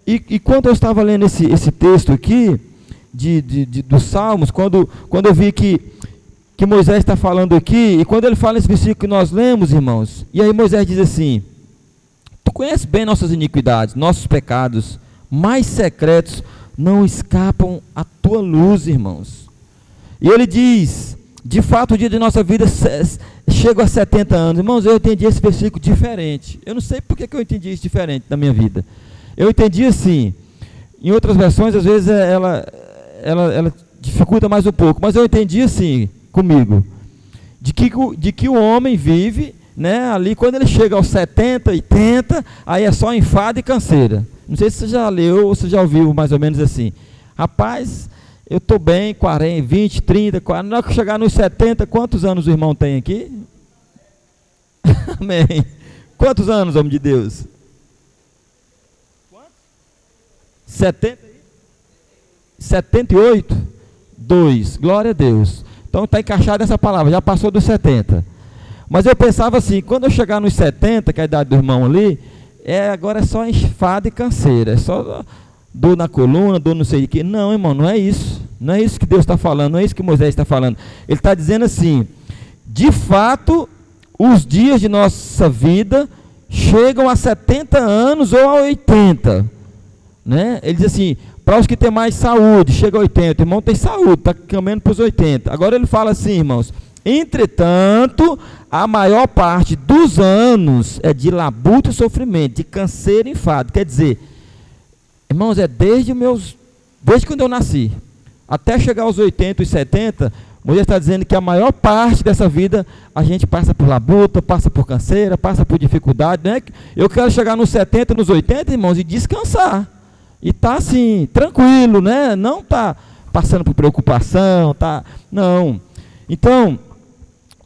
E quando eu estava lendo esse texto aqui, dos Salmos, quando eu vi que Moisés está falando aqui, e quando ele fala esse versículo que nós lemos, irmãos, e aí Moisés diz assim: tu conheces bem nossas iniquidades, nossos pecados mais secretos não escapam à tua luz, irmãos. E ele diz, de fato o dia de nossa vida chega a 70 anos. Irmãos, eu entendi esse versículo diferente. Eu não sei porque que eu entendi isso diferente na minha vida. Eu entendi assim, em outras versões às vezes ela dificulta mais um pouco, mas eu entendi assim comigo, de que o homem vive, né, ali quando ele chega aos 70, 80, aí é só enfado e canseira. Não sei se você já leu ou se já ouviu mais ou menos assim. Rapaz, eu estou bem, 40, 20, 30, 40, na hora que chegar nos 70, quantos anos o irmão tem aqui? Amém. Quantos anos, homem de Deus? 78? 2. Glória a Deus. Então está encaixado essa palavra, já passou dos 70. Mas eu pensava assim, quando eu chegar nos 70, que é a idade do irmão ali, agora é só enfado e canseira, é só dor na coluna, dor não sei de quê. Não, irmão, não é isso. Não é isso que Deus está falando, não é isso que Moisés está falando. Ele está dizendo assim, de fato, os dias de nossa vida chegam a 70 anos ou a 80. Né? Ele diz assim, para os que têm mais saúde, chega a 80, o irmão tem saúde, está caminhando para os 80. Agora ele fala assim, irmãos, entretanto, a maior parte dos anos é de labuta e sofrimento, de canseiro e enfado. Quer dizer, irmãos, desde quando eu nasci, até chegar aos 80 e 70, Moisés está dizendo que a maior parte dessa vida, a gente passa por labuta, passa por canseira, passa por dificuldade, né? Eu quero chegar nos 70, nos 80, irmãos, e descansar. E tá assim, tranquilo, né? Não tá passando por preocupação, não. Então,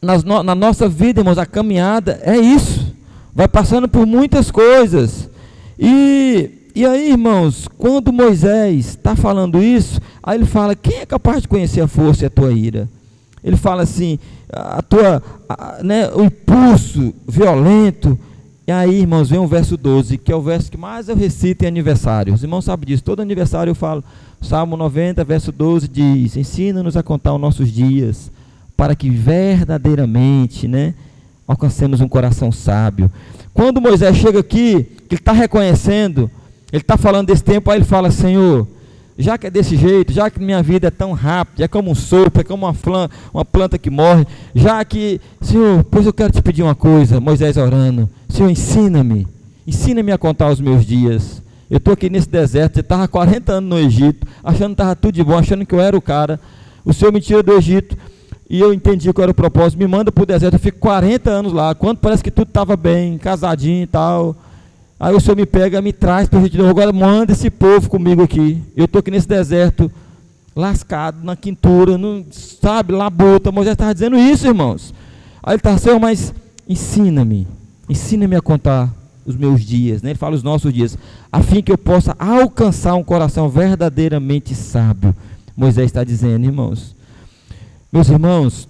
na nossa vida, irmãos, a caminhada é isso. Vai passando por muitas coisas. E aí, irmãos, quando Moisés está falando isso, aí ele fala, quem é capaz de conhecer a força e a tua ira? Ele fala assim, o impulso violento. E aí, irmãos, vem o verso 12, que é o verso que mais eu recito em aniversário. Os irmãos sabem disso, todo aniversário eu falo. Salmo 90, verso 12 diz, ensina-nos a contar os nossos dias, para que verdadeiramente, né, alcancemos um coração sábio. Quando Moisés chega aqui, que ele está reconhecendo, ele está falando desse tempo, aí ele fala, Senhor, já que é desse jeito, já que minha vida é tão rápida, é como um sopro, é como uma planta que morre, já que, Senhor, pois eu quero te pedir uma coisa, Moisés orando, Senhor, ensina-me a contar os meus dias. Eu estou aqui nesse deserto, você estava 40 anos no Egito, achando que estava tudo de bom, achando que eu era o cara, o Senhor me tira do Egito, e eu entendi qual era o propósito, me manda para o deserto, eu fico 40 anos lá, quando parece que tudo estava bem, casadinho e tal. Aí o Senhor me pega, me traz para o Egito, agora manda esse povo comigo aqui. Eu estou aqui nesse deserto, lascado, na quintura, não sabe, labuta. Moisés estava dizendo isso, irmãos. Aí ele está, Senhor, mas ensina-me a contar os meus dias, né? Ele fala os nossos dias, a fim que eu possa alcançar um coração verdadeiramente sábio. Moisés está dizendo, irmãos. Meus irmãos,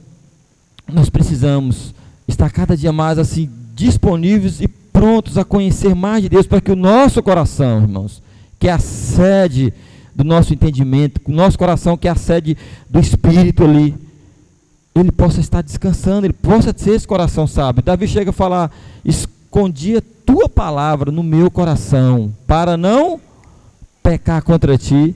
nós precisamos estar cada dia mais assim, disponíveis e prontos a conhecer mais de Deus, para que o nosso coração, irmãos, que é a sede do nosso entendimento, o nosso coração que é a sede do Espírito ali, ele possa estar descansando, ele possa ser esse coração sábio. Davi chega a falar, escondi a tua palavra no meu coração, para não pecar contra ti.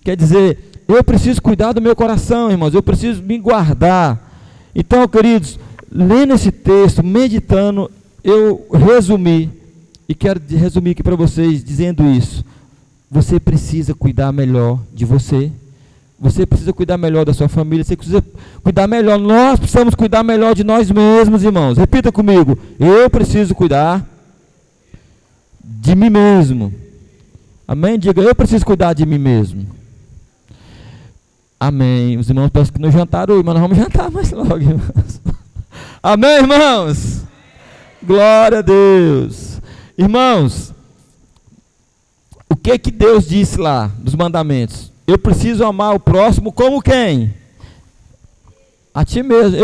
Quer dizer, eu preciso cuidar do meu coração, irmãos, eu preciso me guardar. Então, queridos, lendo esse texto, meditando, eu resumi, e quero resumir aqui para vocês, dizendo isso, você precisa cuidar melhor de você, você precisa cuidar melhor da sua família, você precisa cuidar melhor, nós precisamos cuidar melhor de nós mesmos, irmãos. Repita comigo, eu preciso cuidar de mim mesmo. Amém? Diga, eu preciso cuidar de mim mesmo. Amém. Os irmãos pensam que não jantaram hoje, mas nós vamos jantar mais logo, irmãos. Amém, irmãos? Glória a Deus. Irmãos, o que Deus disse lá dos mandamentos? Eu preciso amar o próximo como quem? A ti mesmo.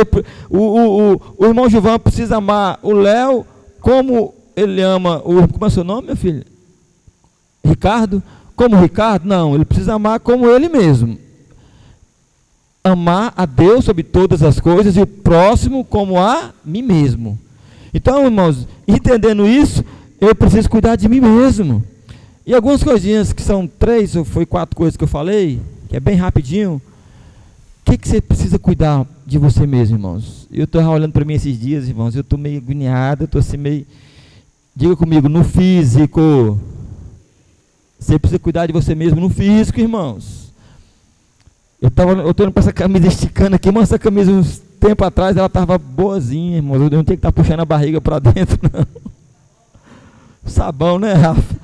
O irmão Gilvan precisa amar o Léo como ele ama como é o seu nome, meu filho? Ricardo? Como Ricardo? Não, ele precisa amar como ele mesmo. Amar a Deus sobre todas as coisas e o próximo como a mim mesmo. Então, irmãos, entendendo isso, eu preciso cuidar de mim mesmo. E algumas coisinhas que são 3 ou foi 4 coisas que eu falei, que é bem rapidinho. O que você precisa cuidar de você mesmo, irmãos? Eu estou olhando para mim esses dias, irmãos, eu estou meio agoniado, eu estou assim meio... Diga comigo, no físico. Você precisa cuidar de você mesmo no físico, irmãos. Eu estou olhando para essa camisa esticando aqui, mas essa camisa uns tempo atrás ela estava boazinha, irmãos. Eu não tenho que estar puxando a barriga para dentro, não. Sabão, né, Rafa?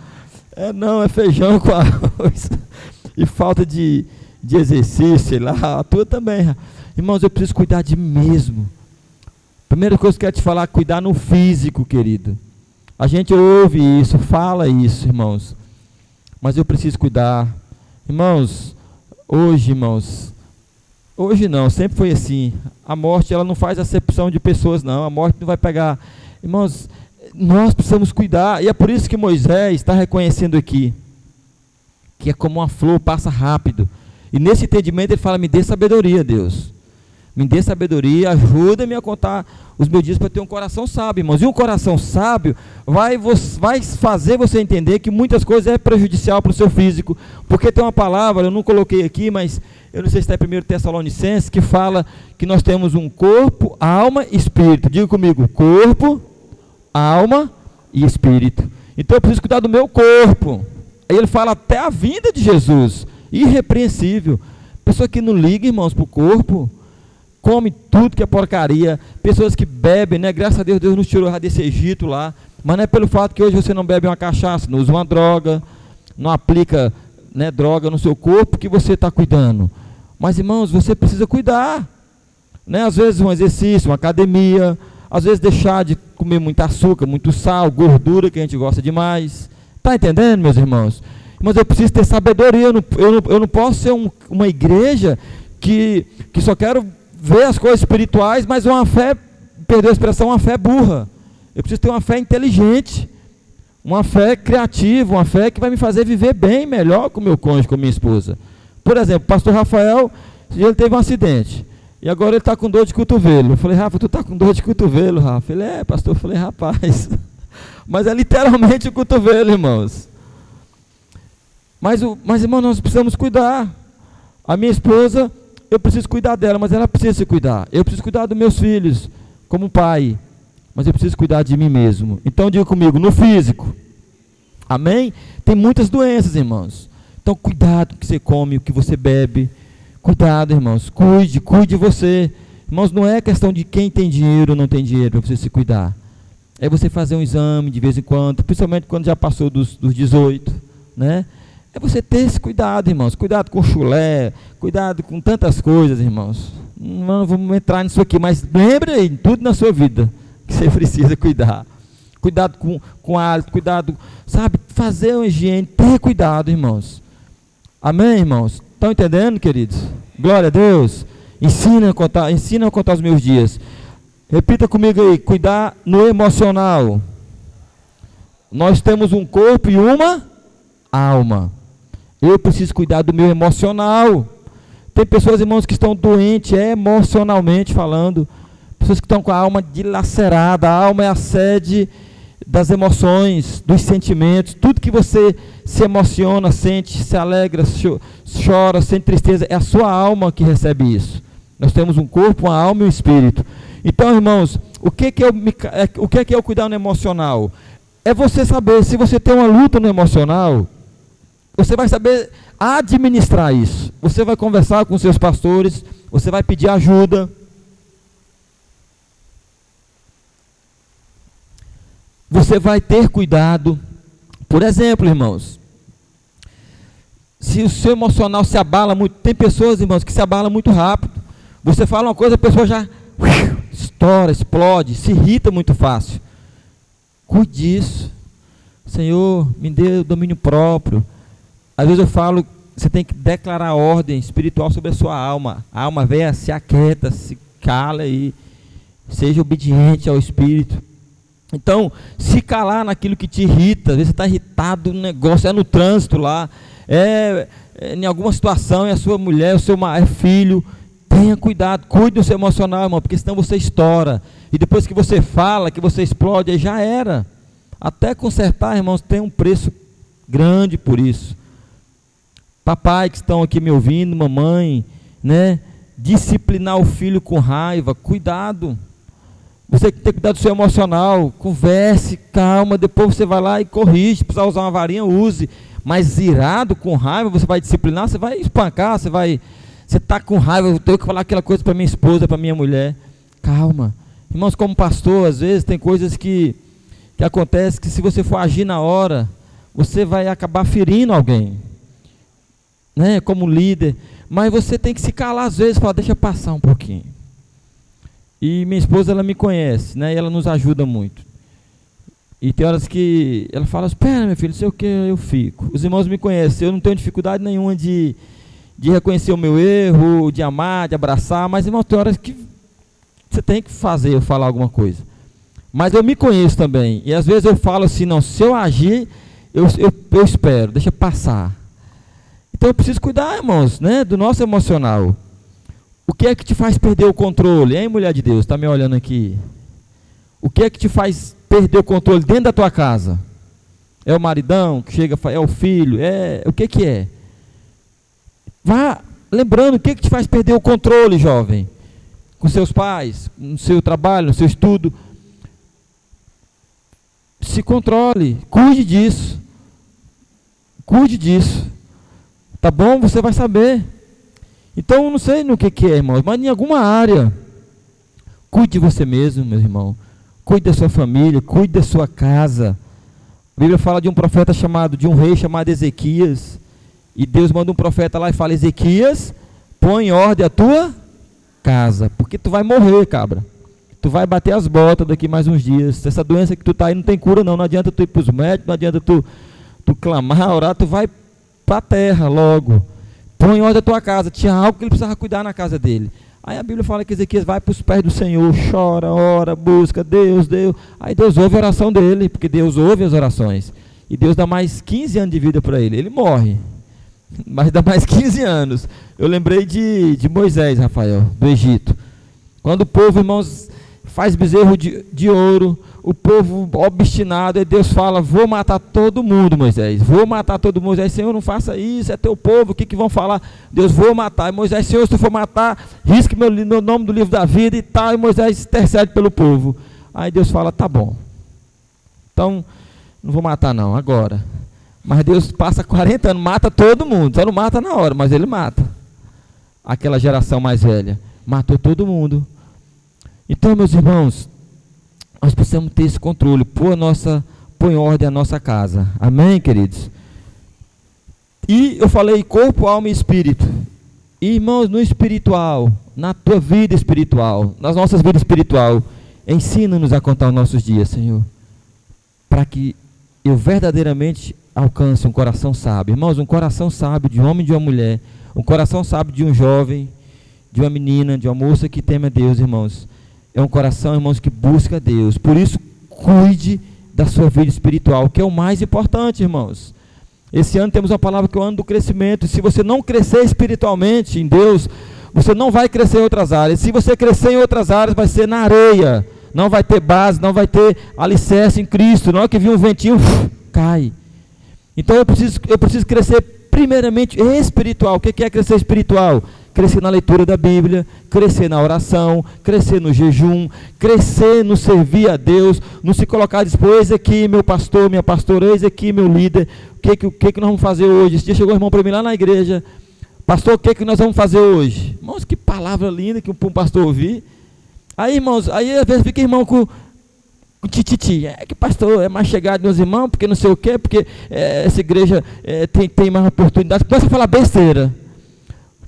Não, é feijão com arroz. E falta de exercício, sei lá, a tua também, Rafa. Irmãos, eu preciso cuidar de mim mesmo. Primeira coisa que eu quero te falar, cuidar no físico, querido. A gente ouve isso, fala isso, irmãos. Mas eu preciso cuidar. Irmãos, hoje não, sempre foi assim. A morte, ela não faz acepção de pessoas, não. A morte não vai pegar. Irmãos, nós precisamos cuidar. E é por isso que Moisés está reconhecendo aqui, que é como uma flor, passa rápido. E nesse entendimento ele fala, me dê sabedoria, Deus. Me dê sabedoria, ajuda-me a contar os meus dias para ter um coração sábio, irmãos. E um coração sábio vai fazer você entender que muitas coisas é prejudicial para o seu físico. Porque tem uma palavra, eu não coloquei aqui, mas eu não sei se está em 1 Tessalonicenses, que fala que nós temos um corpo, alma e espírito. Diga comigo, corpo, alma e espírito. Então eu preciso cuidar do meu corpo. Aí ele fala até a vinda de Jesus, irrepreensível. Pessoa que não liga, irmãos, para o corpo, come tudo que é porcaria, pessoas que bebem, né? Graças a Deus, Deus nos tirou desse Egito lá, mas não é pelo fato que hoje você não bebe uma cachaça, não usa uma droga, não aplica, né, droga no seu corpo, que você está cuidando. Mas, irmãos, você precisa cuidar, né? Às vezes um exercício, uma academia, às vezes deixar de comer muito açúcar, muito sal, gordura que a gente gosta demais. Está entendendo, meus irmãos? Mas eu preciso ter sabedoria, eu não posso ser uma igreja que só quero ver as coisas espirituais, mas uma fé, perdeu a expressão, uma fé burra. Eu preciso ter uma fé inteligente, uma fé criativa, uma fé que vai me fazer viver bem, melhor com o meu cônjuge, com a minha esposa. Por exemplo, o pastor Rafael, ele teve um acidente, e agora ele está com dor de cotovelo. Eu falei, Rafa, tu está com dor de cotovelo, Rafa? Ele, pastor. Eu falei, rapaz, mas é literalmente o cotovelo, irmãos. Mas irmão, nós precisamos cuidar. A minha esposa, eu preciso cuidar dela, mas ela precisa se cuidar. Eu preciso cuidar dos meus filhos, como pai, mas eu preciso cuidar de mim mesmo. Então diga comigo, no físico. Amém? Tem muitas doenças, irmãos. Então cuidado com o que você come, o que você bebe. Cuidado, irmãos. Cuide de você. Irmãos, não é questão de quem tem dinheiro ou não tem dinheiro para você se cuidar. É você fazer um exame de vez em quando, principalmente quando já passou dos 18, né? É você ter esse cuidado, irmãos. Cuidado com chulé, cuidado com tantas coisas, irmãos. Não vamos entrar nisso aqui, mas lembre aí, tudo na sua vida que você precisa cuidar. Cuidado com hálito, cuidado, sabe, fazer uma higiene, ter cuidado, irmãos. Amém, irmãos? Estão entendendo, queridos? Glória a Deus. Ensina a contar os meus dias. Repita comigo aí, cuidar no emocional. Nós temos um corpo e uma alma. Eu preciso cuidar do meu emocional. Tem pessoas, irmãos, que estão doentes emocionalmente falando. Pessoas que estão com a alma dilacerada. A alma é a sede das emoções, dos sentimentos. Tudo que você se emociona, sente, se alegra, chora, sente tristeza, é a sua alma que recebe isso. Nós temos um corpo, uma alma e um espírito. Então, irmãos, o que é o cuidar no emocional? É você saber, se você tem uma luta no emocional, você vai saber administrar isso. Você vai conversar com seus pastores, você vai pedir ajuda. Você vai ter cuidado. Por exemplo, irmãos, se o seu emocional se abala muito, tem pessoas, irmãos, que se abalam muito rápido. Você fala uma coisa, a pessoa já estoura, explode, se irrita muito fácil. Cuide disso. Senhor, me dê o domínio próprio. Às vezes eu falo, você tem que declarar ordem espiritual sobre a sua alma. A alma velha se aquieta, se cala e seja obediente ao Espírito. Então, se calar naquilo que te irrita, às vezes você está irritado no negócio, é no trânsito lá, em alguma situação, é a sua mulher, o seu filho, tenha cuidado, cuide do seu emocional, irmão, porque senão você estoura, e depois que você fala, que você explode, aí já era. Até consertar, irmãos, tem um preço grande por isso. Papai que estão aqui me ouvindo, mamãe, né? Disciplinar o filho com raiva, cuidado. Você tem que cuidar do seu emocional, converse, calma, depois você vai lá e corrige, se precisar usar uma varinha, use. Mas irado, com raiva, você vai disciplinar, você vai espancar, você está com raiva, eu tenho que falar aquela coisa para minha esposa, para minha mulher. Calma. Irmãos, como pastor, às vezes tem coisas que acontecem que se você for agir na hora, você vai acabar ferindo alguém, né? Como líder. Mas você tem que se calar às vezes, falar, deixa passar um pouquinho. E minha esposa, ela me conhece, né? E ela nos ajuda muito. E tem horas que ela fala, espera, meu filho, não sei o que, eu fico. Os irmãos me conhecem, eu não tenho dificuldade nenhuma de reconhecer o meu erro, de amar, de abraçar, mas, irmão, tem horas que você tem que fazer, eu falar alguma coisa. Mas eu me conheço também, e às vezes eu falo assim, não, se eu agir, eu espero, deixa passar. Então eu preciso cuidar, irmãos, né, do nosso emocional. O que é que te faz perder o controle, hein, mulher de Deus, está me olhando aqui? O que é que te faz perder o controle dentro da tua casa? É o maridão que chega, é o filho, o que é? Vá lembrando, o que te faz perder o controle, jovem? Com seus pais, no seu trabalho, no seu estudo. Se controle, cuide disso. Cuide disso. Tá bom? Você vai saber. Então, não sei no que é, irmãos, mas em alguma área. Cuide de você mesmo, meu irmão. Cuide da sua família, cuide da sua casa. A Bíblia fala de um profeta de um rei chamado Ezequias. E Deus manda um profeta lá e fala, Ezequias, põe em ordem a tua casa, porque tu vai morrer, cabra. Tu vai bater as botas daqui mais uns dias. Essa doença que tu tá aí não tem cura não adianta tu ir para os médicos, não adianta tu clamar, orar, tu vai para a terra logo. Põe em ordem a tua casa. Tinha algo que ele precisava cuidar na casa dele. Aí a Bíblia fala que Ezequias vai para os pés do Senhor, chora, ora, busca, Deus. Aí Deus ouve a oração dele, porque Deus ouve as orações. E Deus dá mais 15 anos de vida para ele. Ele morre, mas dá mais 15 anos. Eu lembrei de Moisés, Rafael, do Egito. Quando o povo, irmãos, faz bezerro de ouro, o povo obstinado, e Deus fala, vou matar todo mundo, Moisés, vou matar todo mundo. Moisés, Senhor, não faça isso, é teu povo, o que vão falar? Deus, vou matar. E Moisés, Senhor, se tu for matar, risque meu nome do livro da vida e tal. E Moisés intercede pelo povo. Aí Deus fala, tá bom, então não vou matar não, agora. Mas Deus passa 40 anos, mata todo mundo, só não mata na hora, mas ele mata. Aquela geração mais velha, matou todo mundo. Então, meus irmãos, nós precisamos ter esse controle, pôr em ordem a nossa casa. Amém, queridos? E eu falei corpo, alma e espírito. E, irmãos, no espiritual, na tua vida espiritual, nas nossas vidas espiritual, ensina-nos a contar os nossos dias, Senhor, para que eu verdadeiramente alcance um coração sábio. Irmãos, um coração sábio de um homem e de uma mulher, um coração sábio de um jovem, de uma menina, de uma moça que teme a Deus, irmãos. É um coração, irmãos, que busca a Deus. Por isso, cuide da sua vida espiritual, que é o mais importante, irmãos. Esse ano temos uma palavra que é o ano do crescimento. E se você não crescer espiritualmente em Deus, você não vai crescer em outras áreas. Se você crescer em outras áreas, vai ser na areia. Não vai ter base, não vai ter alicerce em Cristo. Na hora que vir um ventinho, cai. Então eu preciso crescer primeiramente espiritual. O que é crescer espiritual? Crescer na leitura da Bíblia, crescer na oração, crescer no jejum, crescer no servir a Deus, no se colocar a dispor, eis aqui meu pastor, minha pastora, eis aqui meu líder, o que nós vamos fazer hoje? Esse dia chegou o irmão para mim lá na igreja, pastor, o que nós vamos fazer hoje? Irmãos, que palavra linda que um pastor ouvir. Aí, irmãos, às vezes fica irmão com tititi, que pastor é mais chegado nos irmãos, porque não sei o quê, porque essa igreja tem mais oportunidade, começa a falar besteira.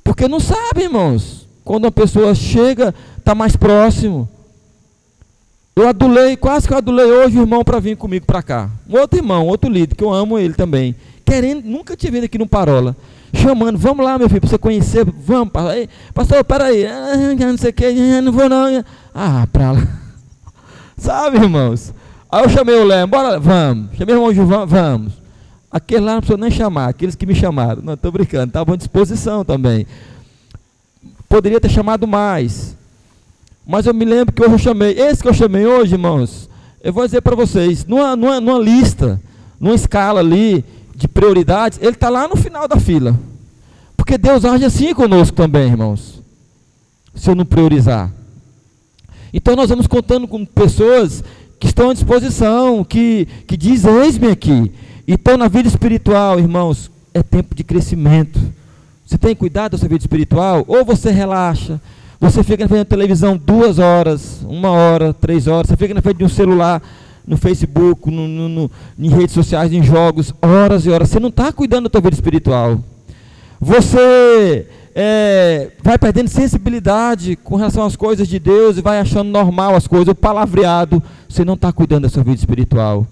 Porque não sabe, irmãos, quando uma pessoa chega, está mais próximo. Quase que eu adulei hoje o irmão para vir comigo para cá. Um outro irmão, outro líder, que eu amo ele também. Nunca tinha vindo aqui no Parola. Chamando, vamos lá, meu filho, para você conhecer, vamos. Pastor, peraí, não sei o que, não vou não. Para lá. Sabe, irmãos? Aí eu chamei o Léo, bora, vamos. Chamei o irmão Gilvan, vamos. Aquele lá não precisou nem chamar, aqueles que me chamaram. Não, estou brincando, estavam à disposição também. Poderia ter chamado mais. Mas eu me lembro que hoje eu chamei. Esse que eu chamei hoje, irmãos, eu vou dizer para vocês, numa lista, numa escala ali de prioridades, ele está lá no final da fila. Porque Deus age assim conosco também, irmãos. Se eu não priorizar. Então nós vamos contando com pessoas que estão à disposição, que dizem, eis-me aqui. Então na vida espiritual, irmãos, é tempo de crescimento. Você tem cuidado da sua vida espiritual? Ou você relaxa, você fica na frente da televisão 2 horas, 1 hora, 3 horas, você fica na frente de um celular, no Facebook, em redes sociais, em jogos, horas e horas. Você não está cuidando da sua vida espiritual. Você vai perdendo sensibilidade com relação às coisas de Deus e vai achando normal as coisas, o palavreado. Você não está cuidando da sua vida espiritual.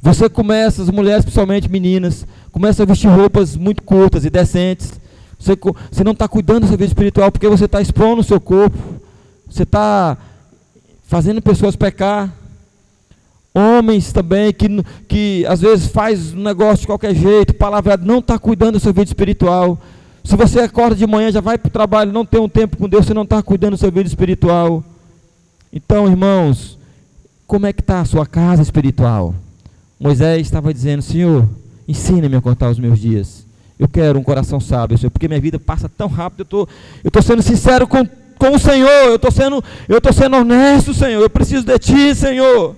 Você começa, as mulheres, principalmente meninas, começam a vestir roupas muito curtas e decentes. Você não está cuidando da sua vida espiritual porque você está expondo o seu corpo. Você está fazendo pessoas pecar. Homens também que às vezes faz um negócio de qualquer jeito, palavreado, não está cuidando da sua vida espiritual. Se você acorda de manhã, já vai para o trabalho, não tem um tempo com Deus, você não está cuidando da sua vida espiritual. Então, irmãos, como é que está a sua casa espiritual? Moisés estava dizendo, Senhor, ensina-me a contar os meus dias. Eu quero um coração sábio, Senhor, porque minha vida passa tão rápido. Eu estou sendo sincero com o Senhor, eu estou sendo honesto, Senhor, eu preciso de Ti, Senhor.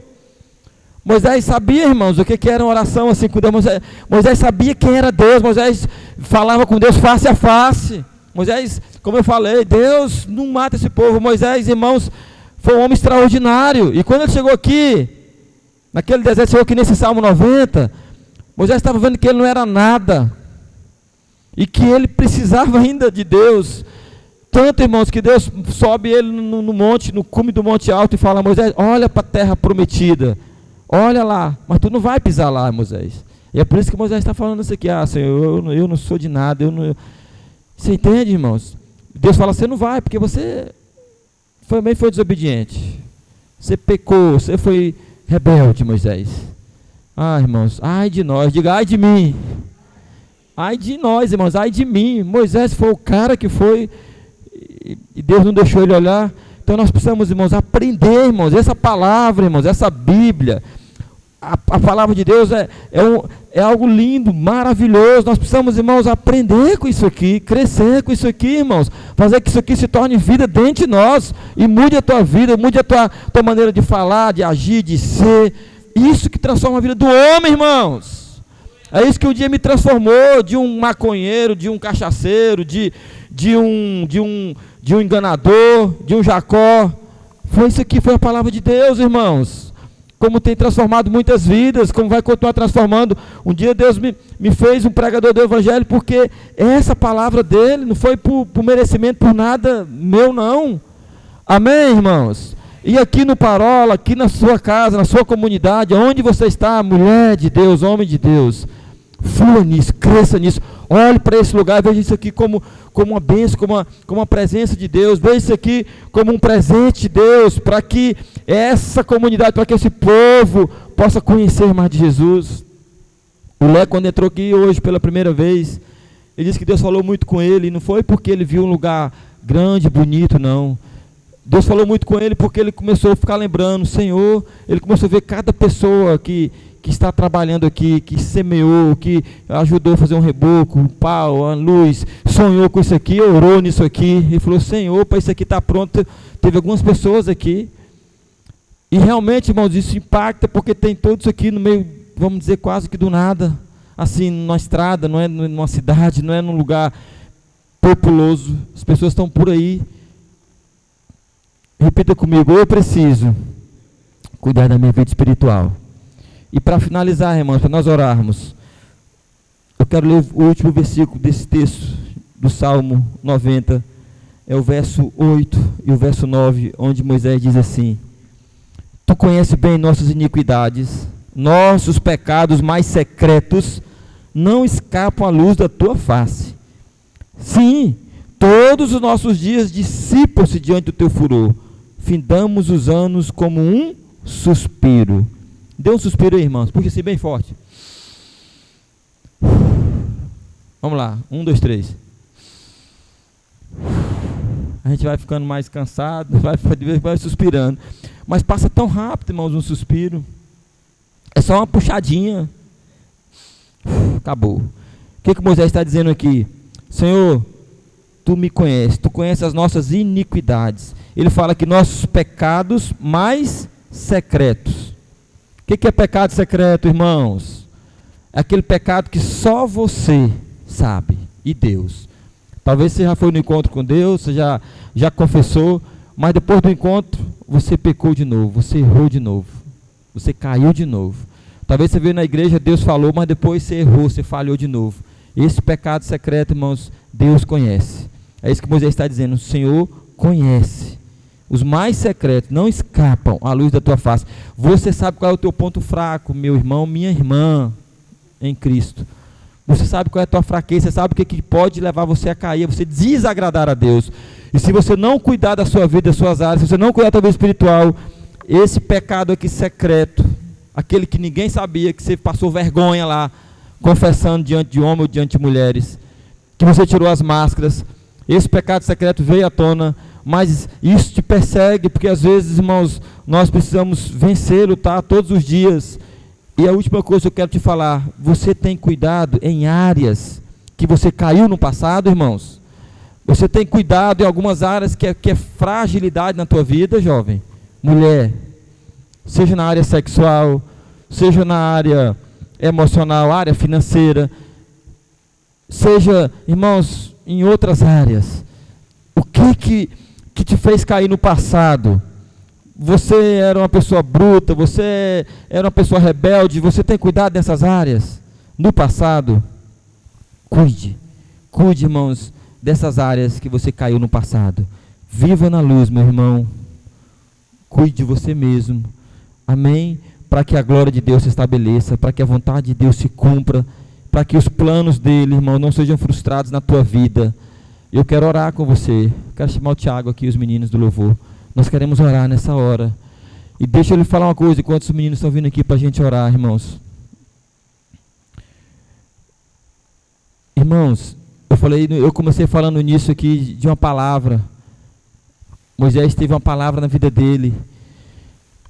Moisés sabia, irmãos, o que era uma oração assim com Deus. Moisés sabia quem era Deus. Moisés falava com Deus face a face. Moisés, como eu falei, Deus não mata esse povo. Moisés, irmãos, foi um homem extraordinário. E quando ele chegou aqui, naquele deserto, chegou aqui nesse Salmo 90, Moisés estava vendo que ele não era nada. E que ele precisava ainda de Deus. Tanto, irmãos, que Deus sobe ele no monte, no cume do monte alto e fala, Moisés, olha para a terra prometida. Olha lá, mas tu não vai pisar lá, Moisés. E é por isso que Moisés está falando isso aqui. Senhor, eu não sou de nada. Você entende, irmãos? Deus fala, você não vai, porque você também foi desobediente. Você pecou, você foi rebelde, Moisés. Irmãos, ai de nós, diga ai de mim. Ai de nós, irmãos, ai de mim. Moisés foi o cara que foi, e Deus não deixou ele olhar. Então nós precisamos, irmãos, aprender, irmãos, essa palavra, irmãos, essa Bíblia, a palavra de Deus é algo lindo, maravilhoso. Nós precisamos, irmãos, aprender com isso aqui, crescer com isso aqui, irmãos, fazer que isso aqui se torne vida dentro de nós, e mude a tua vida, mude a tua maneira de falar, de agir, de ser. Isso que transforma a vida do homem, irmãos. É isso que um dia me transformou, de um maconheiro, de um cachaceiro, de um enganador, de um Jacó. Foi isso aqui, foi a palavra de Deus, irmãos. Como tem transformado muitas vidas, como vai continuar transformando. Um dia Deus me fez um pregador do Evangelho, porque essa palavra dele não foi por merecimento, por nada meu, não. Amém, irmãos? E aqui no Parola, aqui na sua casa, na sua comunidade, onde você está, mulher de Deus, homem de Deus, flua nisso, cresça nisso. Olhe para esse lugar, veja isso aqui como uma bênção, como uma presença de Deus. Veja isso aqui como um presente de Deus, para que essa comunidade, para que esse povo possa conhecer mais de Jesus. O Lé, quando entrou aqui hoje pela primeira vez, ele disse que Deus falou muito com ele, e não foi porque ele viu um lugar grande, bonito, não. Deus falou muito com ele porque ele começou a ficar lembrando, Senhor, ele começou a ver cada pessoa que está trabalhando aqui, que semeou, que ajudou a fazer um reboco, um pau, uma luz, sonhou com isso aqui, orou nisso aqui, e falou, Senhor, para isso aqui estar pronto. Teve algumas pessoas aqui, e realmente, irmãos, isso impacta, porque tem tudo isso aqui no meio, vamos dizer, quase que do nada, assim, numa estrada, não é numa cidade, não é num lugar populoso, as pessoas estão por aí. Repita comigo, eu preciso cuidar da minha vida espiritual. E para finalizar, irmãos, para nós orarmos, eu quero ler o último versículo desse texto, do Salmo 90, é o verso 8 e o verso 9, onde Moisés diz assim, Tu conheces bem nossas iniquidades, nossos pecados mais secretos não escapam à luz da Tua face. Sim, todos os nossos dias dissipam-se diante do Teu furor, findamos os anos como um suspiro, Dê um suspiro aí, irmãos. Puxa assim bem forte. Vamos lá. 1, 2, 3. A gente vai ficando mais cansado, vai suspirando. Mas passa tão rápido, irmãos, um suspiro. É só uma puxadinha. Acabou. O que Moisés está dizendo aqui? Senhor, tu me conheces, tu conheces as nossas iniquidades. Ele fala que nossos pecados mais secretos. O que é pecado secreto, irmãos? É aquele pecado que só você sabe, e Deus. Talvez você já foi no encontro com Deus, você já confessou, mas depois do encontro, você pecou de novo, você errou de novo, você caiu de novo. Talvez você veio na igreja, Deus falou, mas depois você errou, você falhou de novo. Esse pecado secreto, irmãos, Deus conhece. É isso que Moisés está dizendo, o Senhor conhece. Os mais secretos não escapam à luz da tua face. Você sabe qual é o teu ponto fraco, meu irmão, minha irmã, em Cristo. Você sabe qual é a tua fraqueza, você sabe o que pode levar você a cair, a você desagradar a Deus. E se você não cuidar da sua vida, das suas áreas, se você não cuidar da tua vida espiritual, esse pecado aqui secreto, aquele que ninguém sabia, que você passou vergonha lá, confessando diante de homens ou diante de mulheres, que você tirou as máscaras, esse pecado secreto veio à tona, mas isso te persegue, porque às vezes, irmãos, nós precisamos vencer, lutar todos os dias. E a última coisa que eu quero te falar, você tem cuidado em áreas que você caiu no passado, irmãos? Você tem cuidado em algumas áreas que é fragilidade na tua vida, jovem? Mulher, seja na área sexual, seja na área emocional, área financeira, seja, irmãos, em outras áreas. O que te fez cair no passado? Você era uma pessoa bruta, você era uma pessoa rebelde, você tem cuidado dessas áreas no passado? Cuide, irmãos, dessas áreas que você caiu no passado. Viva na luz, meu irmão. Cuide de você mesmo. Amém? Para que a glória de Deus se estabeleça, para que a vontade de Deus se cumpra, para que os planos dele, irmão, não sejam frustrados na tua vida. Eu quero orar com você. Quero chamar o Tiago aqui, os meninos do louvor. Nós queremos orar nessa hora. E deixa eu lhe falar uma coisa, enquanto os meninos estão vindo aqui para a gente orar, irmãos. Irmãos, eu comecei falando nisso aqui de uma palavra. Moisés teve uma palavra na vida dele.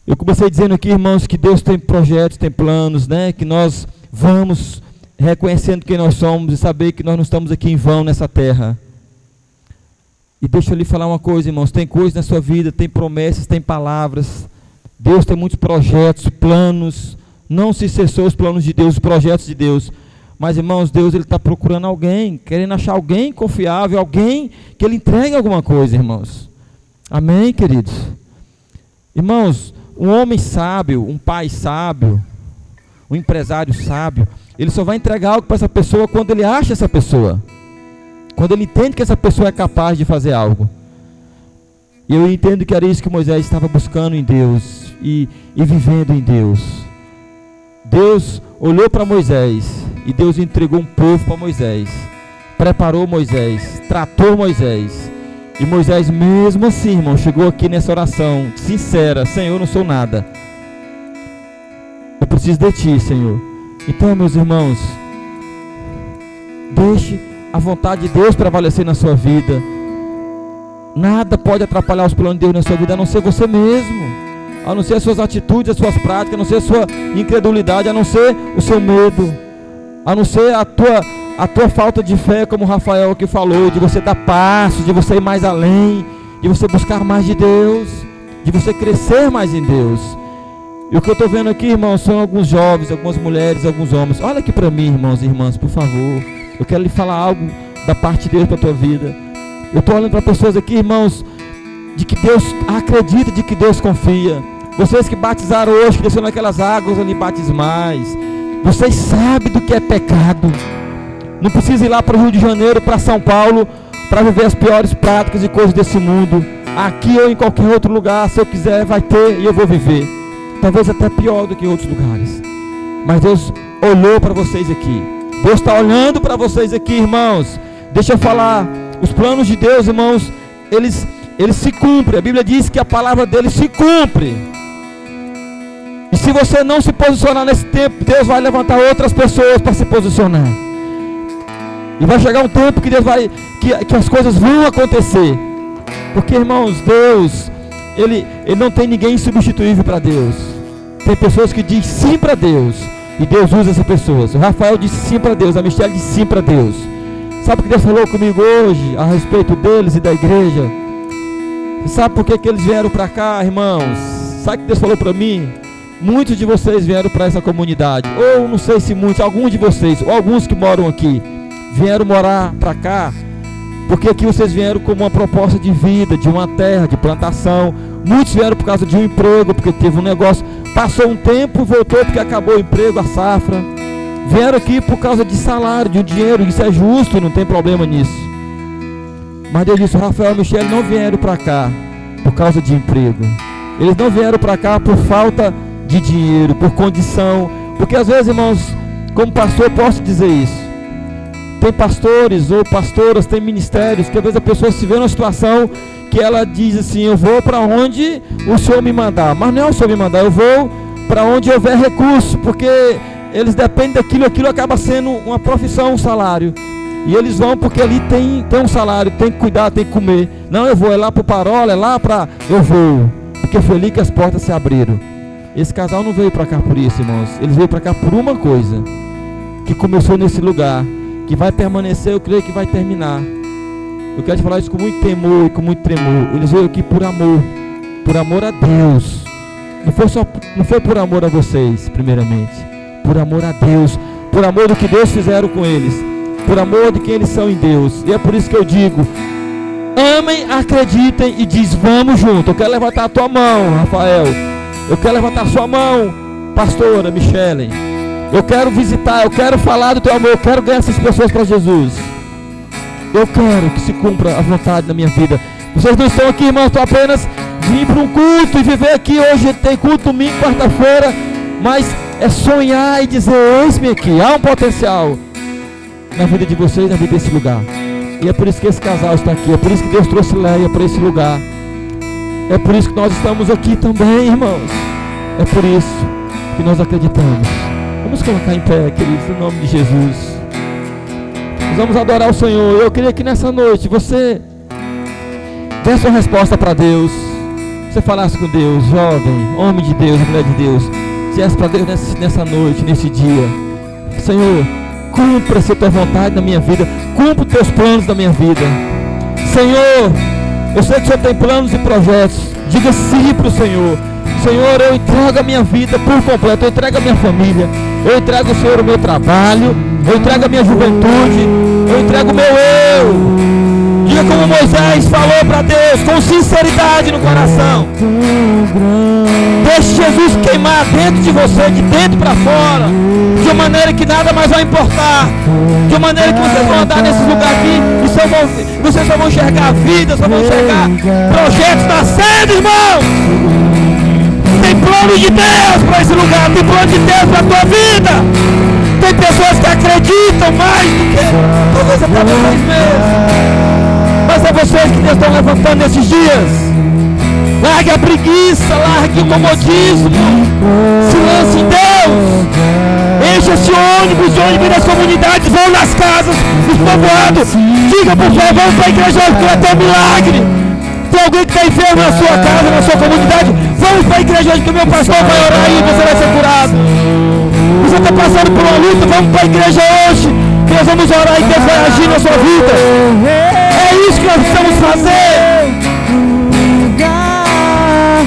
Eu comecei dizendo aqui, irmãos, que Deus tem projetos, tem planos, né? Que nós vamos reconhecendo quem nós somos e saber que nós não estamos aqui em vão nessa terra. E deixa eu lhe falar uma coisa, irmãos, tem coisas na sua vida, tem promessas, tem palavras. Deus tem muitos projetos, planos. Não se cessou os planos de Deus, os projetos de Deus. Mas, irmãos, Deus está procurando alguém, querendo achar alguém confiável, alguém que Ele entregue alguma coisa, irmãos. Amém, queridos? Irmãos, um homem sábio, um pai sábio, um empresário sábio, ele só vai entregar algo para essa pessoa quando ele acha essa pessoa. Quando ele entende que essa pessoa é capaz de fazer algo. E eu entendo que era isso que Moisés estava buscando em Deus e vivendo em Deus. Deus olhou para Moisés e Deus entregou um povo para Moisés. Preparou Moisés, tratou Moisés. E Moisés mesmo assim, irmão, chegou aqui nessa oração sincera: Senhor, eu não sou nada. Eu preciso de Ti, Senhor. Então, meus irmãos, deixe a vontade de Deus prevalecer na sua vida. Nada pode atrapalhar os planos de Deus na sua vida, a não ser você mesmo, a não ser as suas atitudes, as suas práticas, a não ser a sua incredulidade, a não ser o seu medo, a não ser a tua falta de fé, como o Rafael aqui falou, de você dar passos, de você ir mais além, de você buscar mais de Deus, de você crescer mais em Deus. E o que eu estou vendo aqui, irmãos, são alguns jovens, algumas mulheres, alguns homens. Olha aqui para mim, irmãos e irmãs, por favor. Eu quero lhe falar algo da parte de Deus para a tua vida. Eu estou olhando para pessoas aqui, irmãos, de que Deus acredita, de que Deus confia. Vocês que batizaram hoje, que desceram naquelas águas ali batismais, vocês sabem do que é pecado. Não precisa ir lá para o Rio de Janeiro, para São Paulo, para viver as piores práticas e coisas desse mundo. Aqui ou em qualquer outro lugar, se eu quiser, vai ter e eu vou viver. Talvez até pior do que em outros lugares. Mas Deus olhou para vocês aqui. Deus está olhando para vocês aqui, irmãos. Deixa eu falar. Os planos de Deus, irmãos, eles se cumprem. A Bíblia diz que a palavra dele se cumpre. E se você não se posicionar nesse tempo, Deus vai levantar outras pessoas para se posicionar. E vai chegar um tempo que Deus vai, que as coisas vão acontecer. Porque, irmãos, Deus, Ele não tem ninguém insubstituível para Deus. Tem pessoas que dizem sim para Deus, e Deus usa essas pessoas. O Rafael disse sim para Deus, a Michelle disse sim para Deus. Sabe o que Deus falou comigo hoje a respeito deles e da igreja? Você sabe por que eles vieram para cá, irmãos? Sabe o que Deus falou para mim? Muitos de vocês vieram para essa comunidade, ou não sei se muitos, alguns de vocês, ou alguns que moram aqui, vieram morar para cá, porque aqui vocês vieram com uma proposta de vida, de uma terra, de plantação. Muitos vieram por causa de um emprego, porque teve um negócio, passou um tempo, voltou porque acabou o emprego, a safra. Vieram aqui por causa de salário, de um dinheiro, isso é justo, não tem problema nisso. Mas Deus disse, Rafael e Michelle não vieram para cá por causa de emprego. Eles não vieram para cá por falta de dinheiro, por condição. Porque às vezes, irmãos, como pastor, eu posso dizer isso. Tem pastores ou pastoras, tem ministérios, que às vezes a pessoa se vê numa situação que ela diz assim, eu vou para onde o Senhor me mandar. Mas não é o Senhor me mandar, eu vou para onde houver recurso, porque eles dependem daquilo, aquilo acaba sendo uma profissão, um salário. E eles vão porque ali tem um salário, tem que cuidar, tem que comer. Não, eu vou, é lá para o Parola, é lá para... Eu vou, porque foi ali que as portas se abriram. Esse casal não veio para cá por isso, irmãos. Eles veio para cá por uma coisa, que começou nesse lugar, que vai permanecer, eu creio que vai terminar. Eu quero te falar isso com muito temor e com muito tremor. Eles veio aqui por amor a Deus. Não foi por amor a vocês, primeiramente, por amor a Deus, por amor do que Deus fizeram com eles, por amor de quem eles são em Deus. E é por isso que eu digo, amem, acreditem e diz, vamos junto. Eu quero levantar a tua mão, Rafael. Eu quero levantar a sua mão, pastora Michelle. Eu quero visitar, eu quero falar do teu amor, eu quero ganhar essas pessoas para Jesus. Eu quero que se cumpra a vontade na minha vida. Vocês não estão aqui, irmãos, estão apenas vir para um culto e viver aqui. Hoje tem culto domingo, quarta-feira, mas é sonhar e dizer, eis-me aqui, há um potencial na vida de vocês, na vida desse lugar. E é por isso que esse casal está aqui, é por isso que Deus trouxe Leia para esse lugar. É por isso que nós estamos aqui também, irmãos. É por isso que nós acreditamos. Vamos colocar em pé, queridos, em nome de Jesus. Nós vamos adorar o Senhor. Eu queria que nessa noite você desse uma resposta para Deus. Você falasse com Deus, jovem, homem de Deus, mulher de Deus. Dissesse para Deus nessa noite, nesse dia: Senhor, cumpra-se a tua vontade na minha vida. Cumpra os teus planos na minha vida. Senhor, eu sei que o Senhor tem planos e projetos. Diga sim para o Senhor. Senhor, eu entrego a minha vida por completo. Eu entrego a minha família. Eu entrego, Senhor, o meu trabalho. Eu entrego a minha juventude. Eu entrego o meu eu. Diga como Moisés falou para Deus, com sinceridade no coração. Deixe Jesus queimar dentro de você, de dentro para fora, de uma maneira que nada mais vai importar, de uma maneira que vocês vão andar nesse lugar aqui e vocês só vão enxergar a vida, só vão enxergar projetos nascendo, irmãos. Tem plano de Deus para esse lugar, tem plano de Deus para a tua vida. Tem pessoas que acreditam mais do que talvez até vocês mesmos. Mas é vocês que Deus está levantando nesses dias. Largue a preguiça, largue o comodismo. Se lance em Deus. Enche esse ônibus das comunidades, vão nas casas, nos povoados. Diga por favor, vamos para a igreja hoje que vai ter um milagre. Tem alguém que está enfermo na sua casa, na sua comunidade, vamos para a igreja hoje que o meu pastor vai orar e você vai ser curado. Você está passando por uma luta, vamos para a igreja hoje, que nós vamos orar e Deus vai agir na sua vida. É isso que nós precisamos fazer.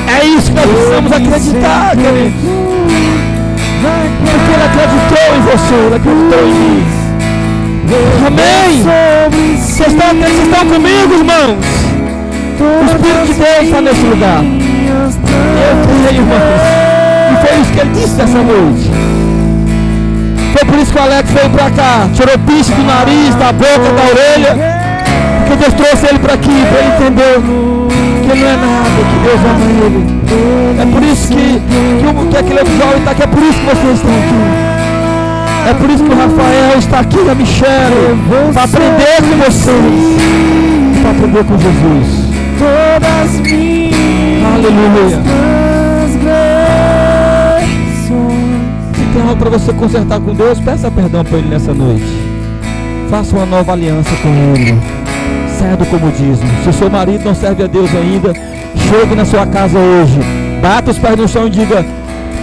É isso que nós precisamos acreditar, querido. Porque Ele acreditou em você, Ele acreditou em mim. Amém? Vocês estão comigo, irmãos? O Espírito de Deus está nesse lugar. Eu creio, irmãos. E foi isso que Ele disse essa noite. Foi por isso que o Alex veio pra cá. Tirou piche do nariz, da boca, da orelha. Porque Deus trouxe ele para aqui, para ele entender que ele não é nada, que Deus ama ele. É por isso que aquele jovem está aqui, é por isso que vocês estão aqui. É por isso que o Rafael está aqui, a Michelle, para aprender com vocês, para aprender com Jesus. Aleluia. para você consertar com Deus, peça perdão para Ele nessa noite. Faça uma nova aliança com Ele. Saia do comodismo. Se o seu marido não serve a Deus ainda, chegue na sua casa hoje. Bata os pés no chão e diga: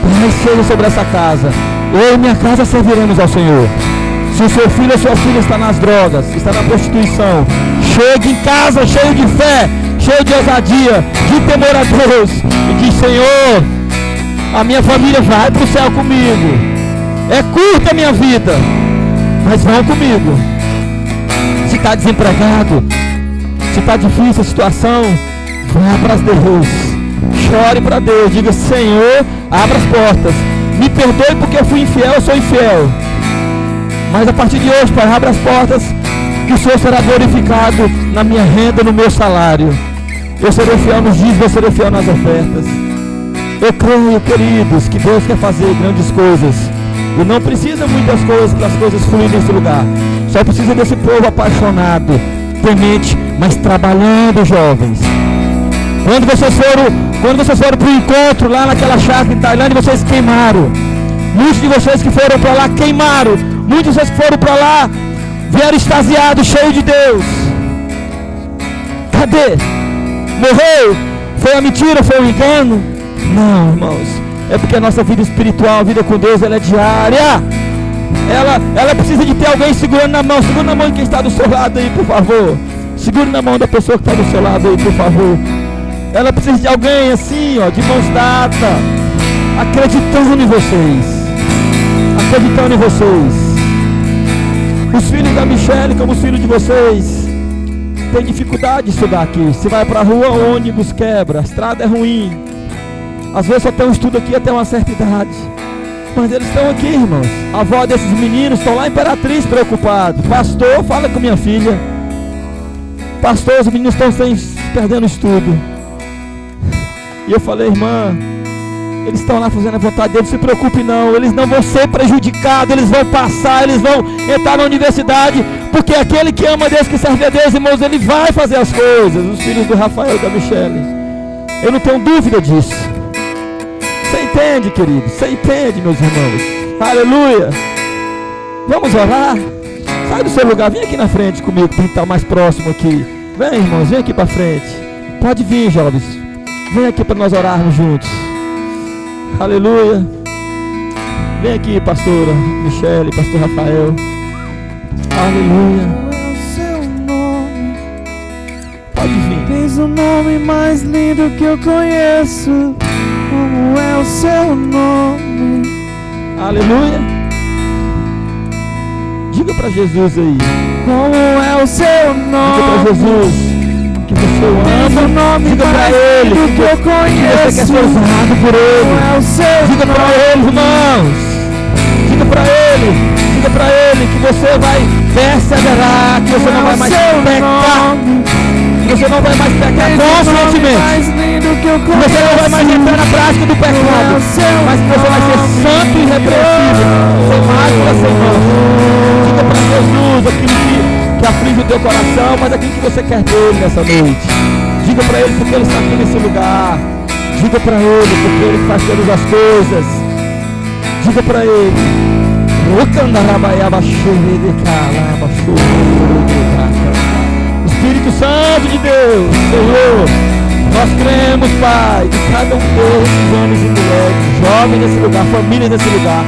Pai, seja sobre essa casa. Eu e minha casa serviremos ao Senhor. Se o seu filho ou sua filha está nas drogas, está na prostituição, chegue em casa cheio de fé, cheio de ousadia, de temor a Deus, e diz: Senhor, a minha família vai para o céu comigo. É curta a minha vida, mas vão comigo. Se está desempregado, se está difícil a situação, vá para Deus, chore para Deus, diga: Senhor, abra as portas, me perdoe porque eu fui infiel, eu sou infiel, mas a partir de hoje, Pai, abra as portas, que o Senhor será glorificado na minha renda, no meu salário. Eu serei fiel nos dízimos, eu serei fiel nas ofertas. Eu creio, queridos, que Deus quer fazer grandes coisas, e não precisa muitas coisas para as coisas fluírem nesse lugar. Só precisa desse povo apaixonado, temente, mas trabalhando, jovens. Quando vocês foram para o encontro lá naquela chácara em Tailândia, vocês queimaram. Muitos de vocês que foram para lá queimaram. Muitos de vocês que foram para lá vieram extasiados, cheios de Deus. Cadê? Morreu? Foi a mentira? Foi o engano? Não, irmãos. É porque a nossa vida espiritual, a vida com Deus, ela é diária. Ela precisa de ter alguém segurando na mão. Segura na mão de quem está do seu lado aí, por favor. Segure na mão da pessoa que está do seu lado aí, por favor. Ela precisa de alguém assim, ó, de mãos dadas, acreditando em vocês. Acreditando em vocês. Os filhos da Michele, como os filhos de vocês, têm dificuldade de estudar aqui. Você vai para a rua, ônibus quebra, a estrada é ruim. Às vezes só tem um estudo aqui até uma certa idade. Mas eles estão aqui, irmãos. A avó desses meninos estão lá em Imperatriz, preocupados. Pastor, fala com minha filha. Pastor, os meninos estão perdendo o estudo. E eu falei: irmã, eles estão lá fazendo a vontade deles, não se preocupe não. Eles não vão ser prejudicados, eles vão passar, eles vão entrar na universidade. Porque aquele que ama Deus, que serve a Deus, irmãos, ele vai fazer as coisas. Os filhos do Rafael e da Michele. Eu não tenho dúvida disso. Você entende, querido? Você entende, meus irmãos? Aleluia! Vamos orar? Sai do seu lugar, vem aqui na frente comigo, para estar mais próximo aqui. Vem, irmãos, vem aqui para frente. Pode vir, jovens. Vem aqui para nós orarmos juntos. Aleluia! Vem aqui, pastora Michele, pastor Rafael. Aleluia! Pode vir. Tens o nome mais lindo que eu conheço. Como é o seu nome? Aleluia! Diga para Jesus aí. Como é o seu nome? Diga para Jesus que você o ama. Diga para Ele que eu conheço. Você quer ser usado por Ele. Como é o seu Diga para Ele, irmãos. Diga para Ele. Diga para Ele que você vai perseverar, que você não vai mais pecar. Que você não vai mais pecar conscientemente. Que você não vai mais entrar na prática do pecado. Mas que você vai ser santo e irrepreensível. Sem mácula, sem mancha. Diga para Jesus aquilo que aflige o teu coração, mas aquilo que você quer dele nessa noite. Diga para Ele porque Ele está aqui nesse lugar. Diga para Ele porque Ele faz todas as coisas. Diga para Ele. Espírito Santo de Deus, Senhor, nós cremos, Pai, que cada um desses homens e mulheres, jovens nesse lugar, famílias nesse lugar,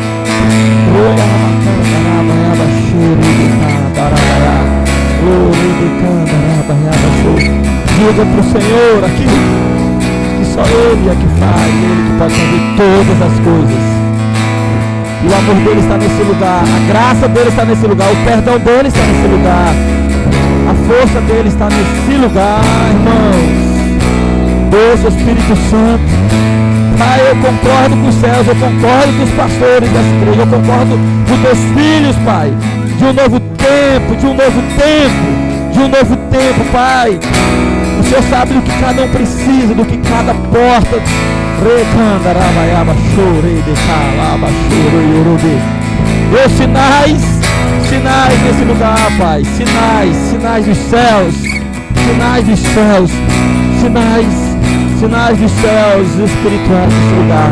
diga para o Senhor aqui que só Ele é que faz, Ele que pode fazer todas as coisas. E o amor dele está nesse lugar, a graça dele está nesse lugar, o perdão dele está nesse lugar, a força dele está nesse lugar, irmãos. Deus, Espírito Santo, Pai, eu concordo com os céus, eu concordo com os pastores dessa igreja, eu concordo com teus filhos, Pai, de um novo tempo, de um novo tempo, de um novo tempo, Pai. O Senhor sabe do que cada um precisa, do que cada porta. Deus, sinais nesse lugar, Pai, sinais dos céus, sinais dos céus, sinais dos céus espirituais nesse lugar.